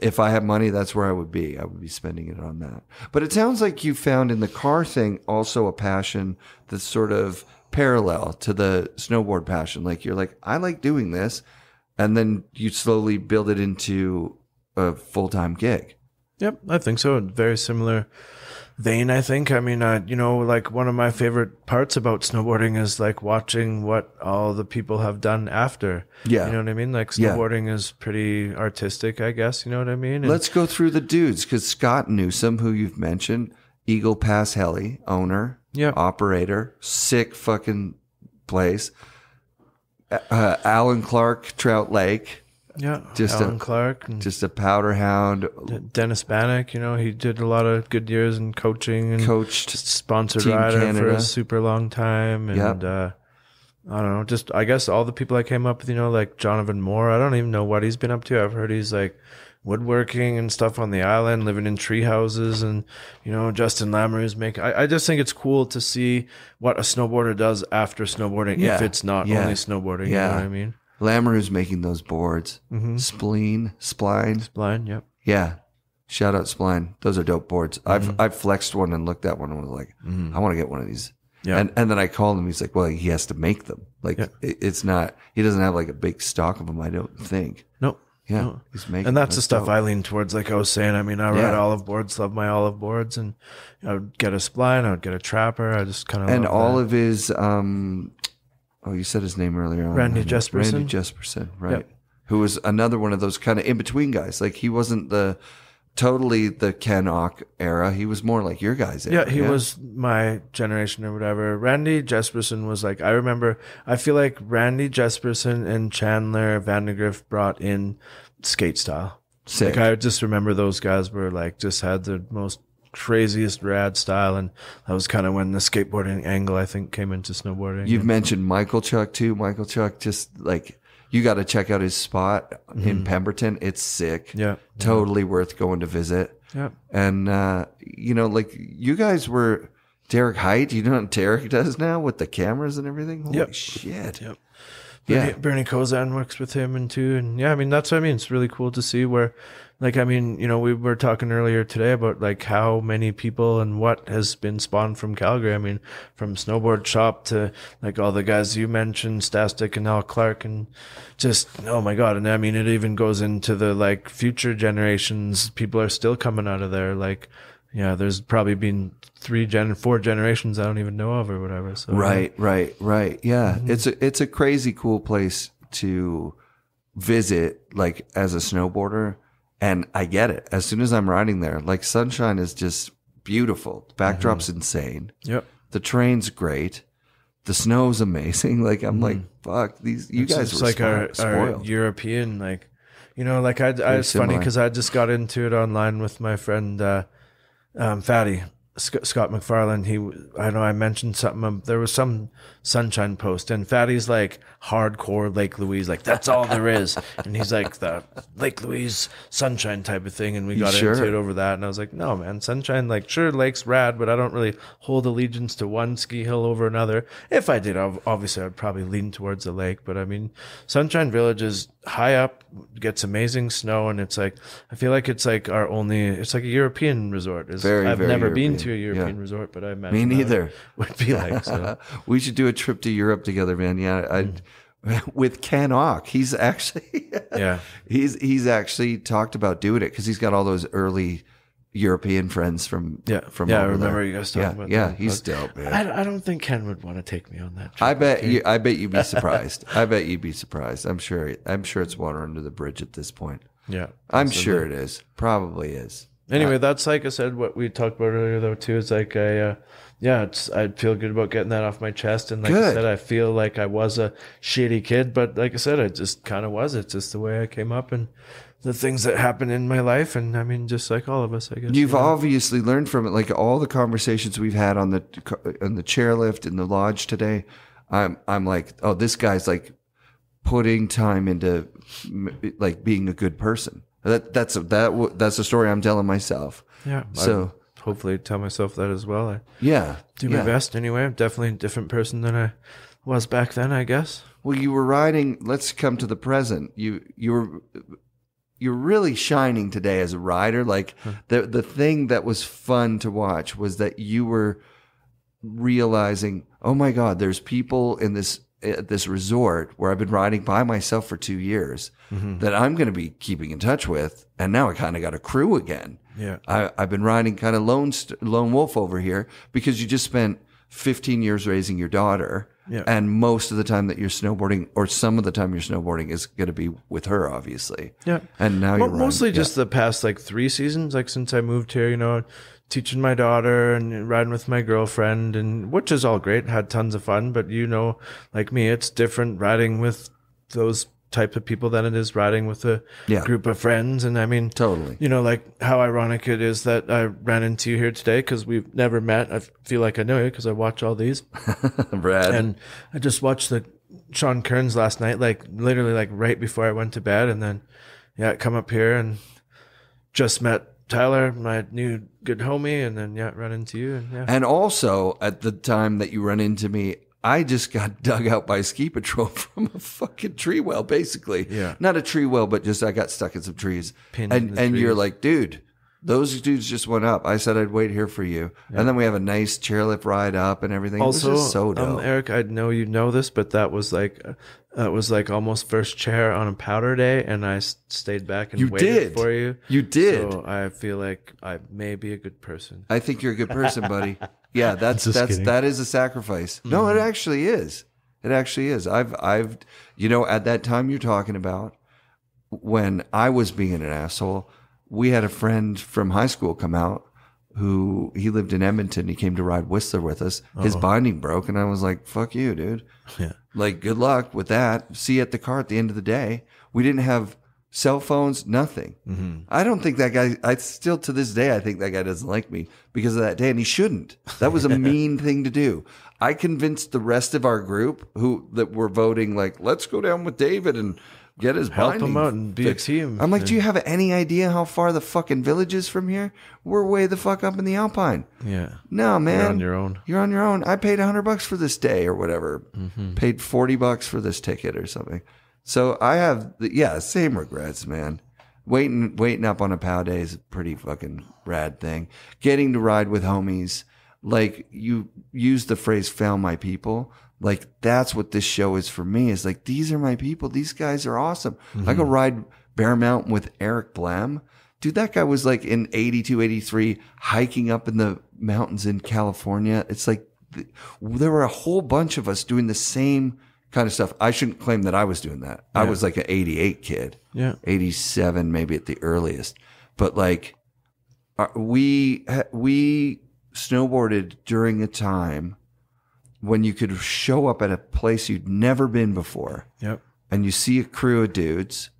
[SPEAKER 1] If I had money, that's where I would be. I would be spending it on that. But it sounds like you found in the car thing also a passion that's sort of parallel to the snowboard passion. Like you're like, I like doing this. And then you slowly build it into a full-time gig.
[SPEAKER 2] Yep, I think so. Very similar vein, I think. I mean, you know, like one of my favorite parts about snowboarding is like watching what all the people have done after.
[SPEAKER 1] Yeah.
[SPEAKER 2] You know what I mean? Like snowboarding is pretty artistic, I guess. You know what I mean? And
[SPEAKER 1] let's go through the dudes, because Scott Newsom, who you've mentioned, Eagle Pass Heli, owner, operator, sick fucking place. Alan Clark, Trout Lake.
[SPEAKER 2] Yeah, Alan Clark. And
[SPEAKER 1] just a powder hound.
[SPEAKER 2] Dennis Bannock, you know, he did a lot of good years in coaching and
[SPEAKER 1] coached
[SPEAKER 2] sponsored
[SPEAKER 1] Team
[SPEAKER 2] rider
[SPEAKER 1] Canada
[SPEAKER 2] for a super long time. And I don't know, just I guess all the people I came up with, you know, like Jonathan Moore, I don't even know what he's been up to. I've heard he's like woodworking and stuff on the island, living in tree houses, and you know, Justin Lamoureux's making. I just think it's cool to see what a snowboarder does after snowboarding, if it's not only snowboarding. You know what I mean?
[SPEAKER 1] Lamoureux's making those boards. Spline.
[SPEAKER 2] Spline, yep.
[SPEAKER 1] Yeah. Shout out Spline. Those are dope boards. I've flexed one and looked at one and was like, I want to get one of these. Yeah. And then I called him. He's like, well, he has to make them. Like it's not, he doesn't have like a big stock of them, I don't think.
[SPEAKER 2] Nope.
[SPEAKER 1] Yeah.
[SPEAKER 2] No.
[SPEAKER 1] He's making
[SPEAKER 2] and that's the stuff I lean towards. Like I was saying, I mean, I ride olive boards, love my olive boards, and I would get a spline, I would get a trapper. I just kind of
[SPEAKER 1] and all of his, oh, you said his name earlier on.
[SPEAKER 2] Randy Jesperson.
[SPEAKER 1] Randy Jesperson, right. Yep. Who was another one of those kind of in-between guys. Like he wasn't totally the Ken Ock era. He was more like your guys' era.
[SPEAKER 2] Yeah, he was my generation or whatever. Randy Jesperson was like, I feel like Randy Jesperson and Chandler Vandegrift brought in skate style.
[SPEAKER 1] Sick.
[SPEAKER 2] Like I just remember those guys were like, just had the most craziest rad style, and that was kind of when the skateboarding angle I think came into snowboarding.
[SPEAKER 1] You've mentioned Michael Chuck too. Michael Chuck, just like you got to check out his spot in Pemberton. It's sick.
[SPEAKER 2] Yeah,
[SPEAKER 1] totally worth going to visit.
[SPEAKER 2] Yeah,
[SPEAKER 1] and you know, like you guys were Derek Height. You know what Derek does now with the cameras and everything. Holy shit.
[SPEAKER 2] Yep. Bernie Kozan works with him and I mean, that's what I mean. It's really cool to see where, like, I mean, you know, we were talking earlier today about like how many people and what has been spawned from Calgary. I mean, from Snowboard Shop to like all the guys you mentioned, Stastic and Al Clark, and just, oh my God. And I mean, it even goes into the like future generations. People are still coming out of there. Like, yeah, there's probably been 4 generations I don't even know of or whatever. So
[SPEAKER 1] right. Yeah. It's a crazy cool place to visit, like as a snowboarder. And I get it. As soon as I'm riding there, like Sunshine is just beautiful. The backdrop's insane.
[SPEAKER 2] Yep.
[SPEAKER 1] The terrain's great. The snow's amazing. Like I'm like, fuck, you guys were
[SPEAKER 2] like our European, like, you know, like it's funny because I just got into it online with my friend Fatty. Scott McFarlane, I know I mentioned something, there was some Sunshine post, and Fatty's like hardcore Lake Louise, like that's all there is, and he's like the Lake Louise Sunshine type of thing, and we got into it over that, and I was like, no man, Sunshine, like sure, Lake's rad, but I don't really hold allegiance to one ski hill over another. If I did, obviously I'd probably lean towards the lake, but I mean, Sunshine Village is high up, gets amazing snow, and it's like, I feel like it's like it's like a European resort. I've never been to a European resort, but I imagine
[SPEAKER 1] me neither
[SPEAKER 2] would be like. So.
[SPEAKER 1] We should do a trip to Europe together, man. Yeah, with Ken Ock. He's actually he's actually talked about doing it because he's got all those early European friends from
[SPEAKER 2] I remember
[SPEAKER 1] there.
[SPEAKER 2] You guys talking about that.
[SPEAKER 1] Yeah, he's dope, man.
[SPEAKER 2] I don't think Ken would want to take me on that trip.
[SPEAKER 1] I bet you'd be surprised. I'm sure it's water under the bridge at this point.
[SPEAKER 2] Yeah,
[SPEAKER 1] I'm sure it is. Probably is.
[SPEAKER 2] Anyway, that's like I said, what we talked about earlier though too. It's like I'd feel good about getting that off my chest, and like I said, I feel like I was a shitty kid, but like I said, I just kind of was. It's just the way I came up and the things that happened in my life, and I mean, just like all of us, I guess.
[SPEAKER 1] You've obviously learned from it. Like all the conversations we've had on the chairlift in the lodge today, I'm like, oh, this guy's like putting time into like being a good person. That's a story I'm telling myself.
[SPEAKER 2] Yeah.
[SPEAKER 1] So
[SPEAKER 2] hopefully tell myself that as well. I
[SPEAKER 1] Yeah.
[SPEAKER 2] do my best anyway. I'm definitely a different person than I was back then, I guess.
[SPEAKER 1] Well, you were riding. Let's come to the present. You're really shining today as a rider. Like the thing that was fun to watch was that you were realizing, oh my God, there's people in this resort where I've been riding by myself for 2 years that I'm going to be keeping in touch with, and now I kind of got a crew again.
[SPEAKER 2] Yeah,
[SPEAKER 1] I've been riding kind of lone wolf over here because you just spent 15 years raising your daughter.
[SPEAKER 2] Yeah.
[SPEAKER 1] And most of the time that you're snowboarding, or some of the time you're snowboarding, is going to be with her, obviously.
[SPEAKER 2] Yeah.
[SPEAKER 1] And now you're
[SPEAKER 2] mostly just the past like 3 seasons, like since I moved here, you know, teaching my daughter and riding with my girlfriend, and which is all great. Had tons of fun, but you know, like me, it's different riding with those type of people than it is riding with a group of friends. And I mean,
[SPEAKER 1] totally,
[SPEAKER 2] you know, like how ironic it is that I ran into you here today because we've never met. I feel like I know you because I watch all these.
[SPEAKER 1] Brad.
[SPEAKER 2] And I just watched the Sean Kearns last night, like literally like right before I went to bed. And then, come up here and just met Tyler, my new good homie. And then, run into you. And
[SPEAKER 1] And also at the time that you run into me, I just got dug out by ski patrol from a fucking tree well, basically.
[SPEAKER 2] Yeah.
[SPEAKER 1] Not a tree well, but just I got stuck in some trees.
[SPEAKER 2] Pinned in the
[SPEAKER 1] And you're
[SPEAKER 2] trees.
[SPEAKER 1] like, dude, those dudes just went up. I said I'd wait here for you. Yeah. And then we have a nice chairlift ride up and everything.
[SPEAKER 2] Also,
[SPEAKER 1] it was just so dope.
[SPEAKER 2] Eric, I know you know this, but that was like almost first chair on a powder day, and I stayed back and waited for you.
[SPEAKER 1] You did.
[SPEAKER 2] So I feel like I may be a good person.
[SPEAKER 1] I think you're a good person, buddy. Yeah, that is a sacrifice.
[SPEAKER 2] Mm-hmm.
[SPEAKER 1] No, it actually is. It actually is. I've you know, at that time you're talking about, when I was being an asshole, we had a friend from high school come out who he lived in Edmonton. He came to ride Whistler with us. His binding broke, and I was like, fuck you, dude.
[SPEAKER 2] Yeah.
[SPEAKER 1] Like, good luck with that. See you at the car at the end of the day. We didn't have cell phones, nothing.
[SPEAKER 2] Mm-hmm.
[SPEAKER 1] I don't think that guy, I still to this day, I think that guy doesn't like me because of that day, and he shouldn't. That was a mean thing to do. I convinced the rest of our group that were voting, like, let's go down with David and get his
[SPEAKER 2] help
[SPEAKER 1] binding
[SPEAKER 2] him out and be
[SPEAKER 1] fixed.
[SPEAKER 2] a team.
[SPEAKER 1] I'm like, do you have any idea how far the fucking village is from here? We're way the fuck up in the Alpine.
[SPEAKER 2] Yeah.
[SPEAKER 1] No, man.
[SPEAKER 2] You're on your own.
[SPEAKER 1] You're on your own. I paid $100 for this day or whatever.
[SPEAKER 2] Mm-hmm.
[SPEAKER 1] Paid $40 for this ticket or something. So I have, same regrets, man. Waiting up on a POW day is a pretty fucking rad thing. Getting to ride with homies, like you use the phrase "found my people." Like that's what this show is for me. Is like, these are my people. These guys are awesome.
[SPEAKER 2] Mm-hmm.
[SPEAKER 1] I go ride Bear Mountain with Eric Blam. Dude, that guy was like in 82, 83 hiking up in the mountains in California. It's like there were a whole bunch of us doing the same kind of stuff. I shouldn't claim that I was doing that. I was like an 88 kid. Yeah. 87 maybe at the earliest. But like we snowboarded during a time when you could show up at a place you'd never been before. Yep. And you see a crew of dudes,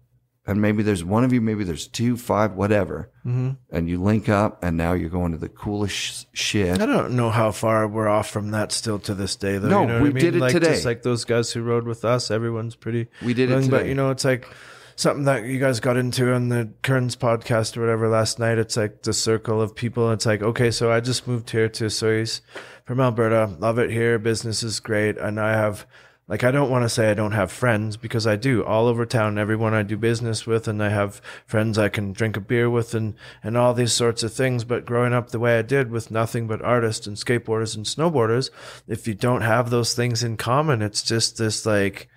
[SPEAKER 1] and maybe there's one of you, maybe there's 2, 5, whatever. Mm-hmm. And you link up, and now you're going to the coolest shit.
[SPEAKER 2] I don't know how far we're off from that still to this day, though.
[SPEAKER 1] No,
[SPEAKER 2] you know what
[SPEAKER 1] we
[SPEAKER 2] I mean?
[SPEAKER 1] did it
[SPEAKER 2] like,
[SPEAKER 1] today.
[SPEAKER 2] Just like those guys who rode with us, everyone's pretty.
[SPEAKER 1] We did it
[SPEAKER 2] young,
[SPEAKER 1] today.
[SPEAKER 2] But, you know, it's like something that you guys got into on the Kearns podcast or whatever last night. It's like the circle of people. It's like, okay, so I just moved here to Osoyoos from Alberta. Love it here. Business is great. And I have, like, I don't want to say I don't have friends, because I do all over town, everyone I do business with, and I have friends I can drink a beer with and all these sorts of things. But growing up the way I did with nothing but artists and skateboarders and snowboarders, if you don't have those things in common, it's just this like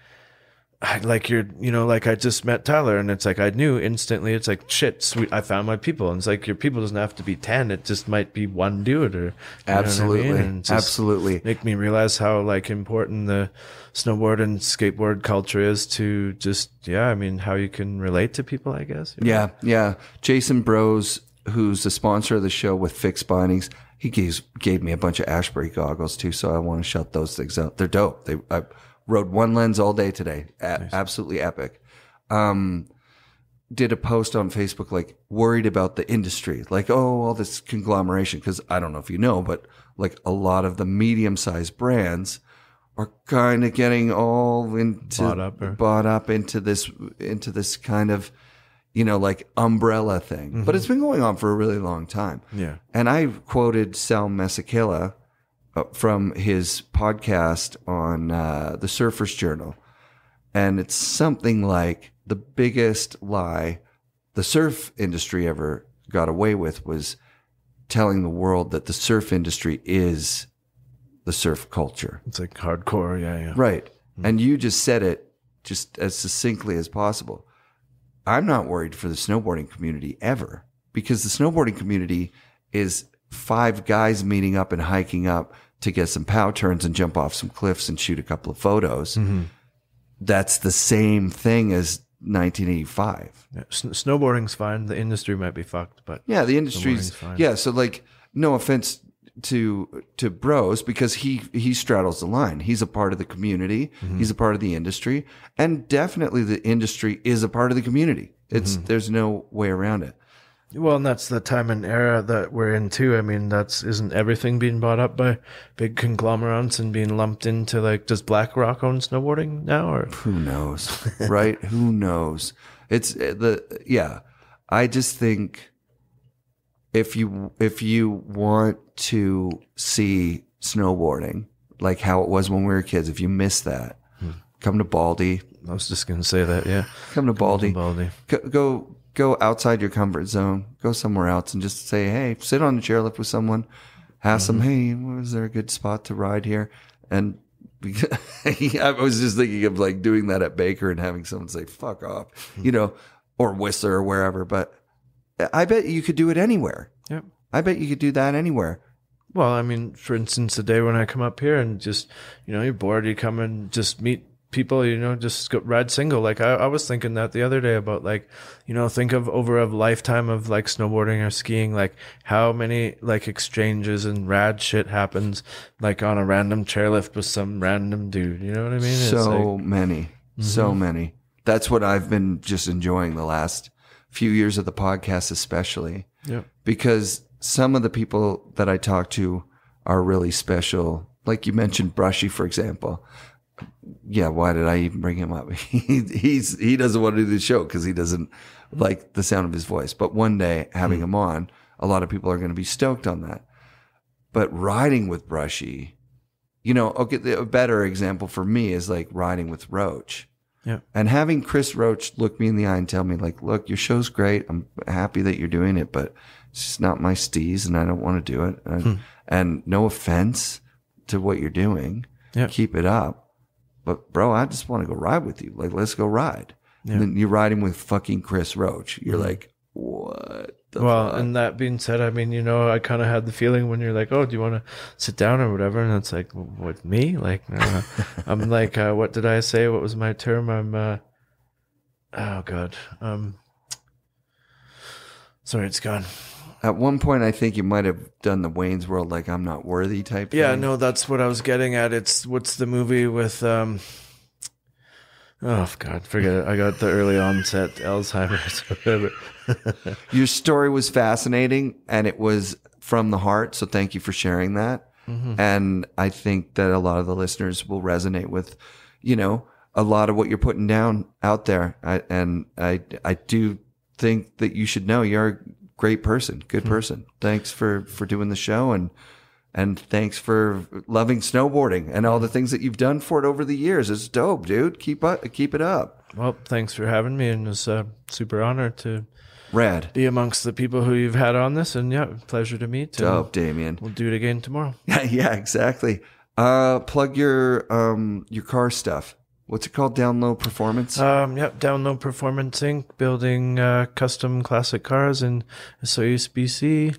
[SPEAKER 2] you're, you know, like I just met Tyler, and it's like I knew instantly, it's like, shit, sweet, I found my people. And it's like, your people doesn't have to be 10, it just might be one dude, or
[SPEAKER 1] absolutely,
[SPEAKER 2] you know what I mean? And just
[SPEAKER 1] absolutely
[SPEAKER 2] make me realize how like important the snowboard and skateboard culture is to just, I mean, how you can relate to people, I guess.
[SPEAKER 1] Yeah. Jason Bros, who's the sponsor of the show with Fixed Bindings, he gave me a bunch of Ashbury goggles too, so I want to shout those things out. They're dope. I rode one lens all day today. Nice. Absolutely epic. Did a post on Facebook, like, worried about the industry. Like, all this conglomeration. Because I don't know if you know, but like a lot of the medium-sized brands are kind of getting all into bought up into this kind of like umbrella thing. But it's been going on for a really long time.
[SPEAKER 2] Yeah.
[SPEAKER 1] And I quoted Sal Mesikela from his podcast on the Surfer's Journal. And it's something like the biggest lie the surf industry ever got away with was telling the world that the surf industry is the surf culture.
[SPEAKER 2] It's like hardcore. Yeah.
[SPEAKER 1] Right. And you just said it just as succinctly as possible. I'm not worried for the snowboarding community ever, because the snowboarding community is 5 guys meeting up and hiking up to get some pow turns and jump off some cliffs and shoot a couple of photos. That's the same thing as 1985.
[SPEAKER 2] Yeah. Snowboarding's fine. The industry might be fucked, but
[SPEAKER 1] yeah, the industry's
[SPEAKER 2] fine.
[SPEAKER 1] Yeah. So like, no offense to Bros, because he straddles the line. He's a part of the community. He's a part of the industry, and definitely the industry is a part of the community. There's no way around it.
[SPEAKER 2] Well, and that's the time and era that we're in too. I mean, isn't everything being bought up by big conglomerates and being lumped into, like, does BlackRock own snowboarding now, or
[SPEAKER 1] who knows, right? Who knows? I just think if you want to see snowboarding like how it was when we were kids, if you miss that, come to Baldy.
[SPEAKER 2] I was just going to say that, yeah.
[SPEAKER 1] Come to Baldy.
[SPEAKER 2] Baldy.
[SPEAKER 1] Go outside your comfort zone. Go somewhere else and just say, hey, sit on the chairlift with someone. Ask them, hey, was there a good spot to ride here? And I was just thinking of like doing that at Baker and having someone say, fuck off, or Whistler or wherever. But I bet you could do it anywhere.
[SPEAKER 2] Yep.
[SPEAKER 1] I bet you could do that anywhere.
[SPEAKER 2] Well, I mean, for instance, the day when I come up here and just, you're bored, you come and just meet people, just go ride single. Like I was thinking that the other day about, like, think of over a lifetime of like snowboarding or skiing, like how many like exchanges and rad shit happens like on a random chairlift with some random dude. You know what I mean?
[SPEAKER 1] So many. That's what I've been just enjoying the last few years of the podcast, especially.
[SPEAKER 2] Yeah.
[SPEAKER 1] Because some of the people that I talk to are really special. Like you mentioned Brushy, for example. Yeah, why did I even bring him up? He doesn't want to do the show because he doesn't like the sound of his voice. But one day, having him on, a lot of people are going to be stoked on that. But riding with Brushy, okay, a better example for me is like riding with Roach.
[SPEAKER 2] Yeah. And
[SPEAKER 1] having Chris Roach look me in the eye and tell me, like, look, your show's great. I'm happy that you're doing it, but it's just not my steez and I don't want to do it. And no offense to what you're doing.
[SPEAKER 2] Yeah.
[SPEAKER 1] Keep it up. But bro, I just want to go ride with you. Like, let's go ride.
[SPEAKER 2] Yeah.
[SPEAKER 1] And then you're riding with fucking Chris Roach. You're like, what the fuck?
[SPEAKER 2] And that being said, I mean, I kind of had the feeling when you're like, oh, do you want to sit down or whatever? And it's like, what, me? Like, I'm like, what did I say? What was my term? I'm, oh God. Sorry, it's gone.
[SPEAKER 1] At one point, I think you might have done the Wayne's World, like, I'm not worthy type thing.
[SPEAKER 2] Yeah, no, that's what I was getting at. What's the movie with, oh God, forget it. I got the early onset Alzheimer's. Whatever.
[SPEAKER 1] Your story was fascinating and it was from the heart. So thank you for sharing that. And I think that a lot of the listeners will resonate with, a lot of what you're putting down out there. I do think that you should know you're a great person, good person. Thanks for doing the show and thanks for loving snowboarding and all the things that you've done for it over the years. It's dope, dude. Keep it up.
[SPEAKER 2] Well, thanks for having me, and it's a super honor to
[SPEAKER 1] be
[SPEAKER 2] amongst the people who you've had on this, and yeah, pleasure to meet.
[SPEAKER 1] Dope, Damian.
[SPEAKER 2] We'll do it again tomorrow.
[SPEAKER 1] Yeah, exactly. Plug your car stuff. What's it called? Down Low Performance?
[SPEAKER 2] Yep, Down Low Performance Inc. Building custom classic cars in Osoyoos, BC.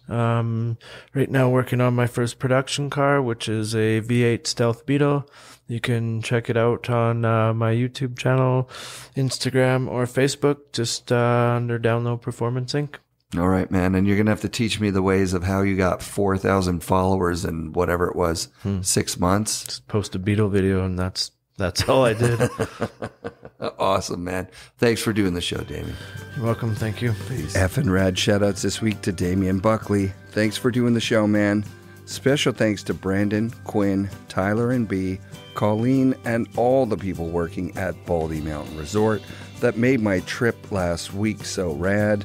[SPEAKER 2] Right now working on my first production car, which is a V8 Stealth Beetle. You can check it out on my YouTube channel, Instagram, or Facebook, just under Down Low Performance Inc.
[SPEAKER 1] All right, man. And you're going to have to teach me the ways of how you got 4,000 followers in whatever it was, 6 months.
[SPEAKER 2] Just post a Beetle video, and that's all I did.
[SPEAKER 1] Awesome, man. Thanks for doing the show, Damian.
[SPEAKER 2] You're welcome. Thank you.
[SPEAKER 1] Peace.
[SPEAKER 3] FNRad shoutouts this week to Damian Buckley. Thanks for doing the show, man. Special thanks to Brandon, Quinn, Tyler, and B,
[SPEAKER 1] Colleen, and all the people working at Baldy Mountain Resort that made my trip last week so rad.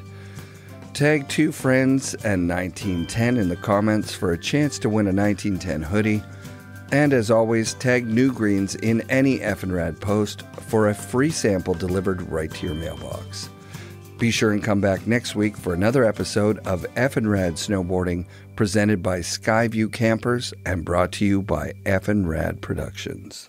[SPEAKER 1] Tag 2 friends and 1910 in the comments for a chance to win a 1910 hoodie. And as always, tag NewGreens in any FNRad post for a free sample delivered right to your mailbox. Be sure and come back next week for another episode of FNRad Snowboarding, presented by Skyview Campers and brought to you by FNRad Productions.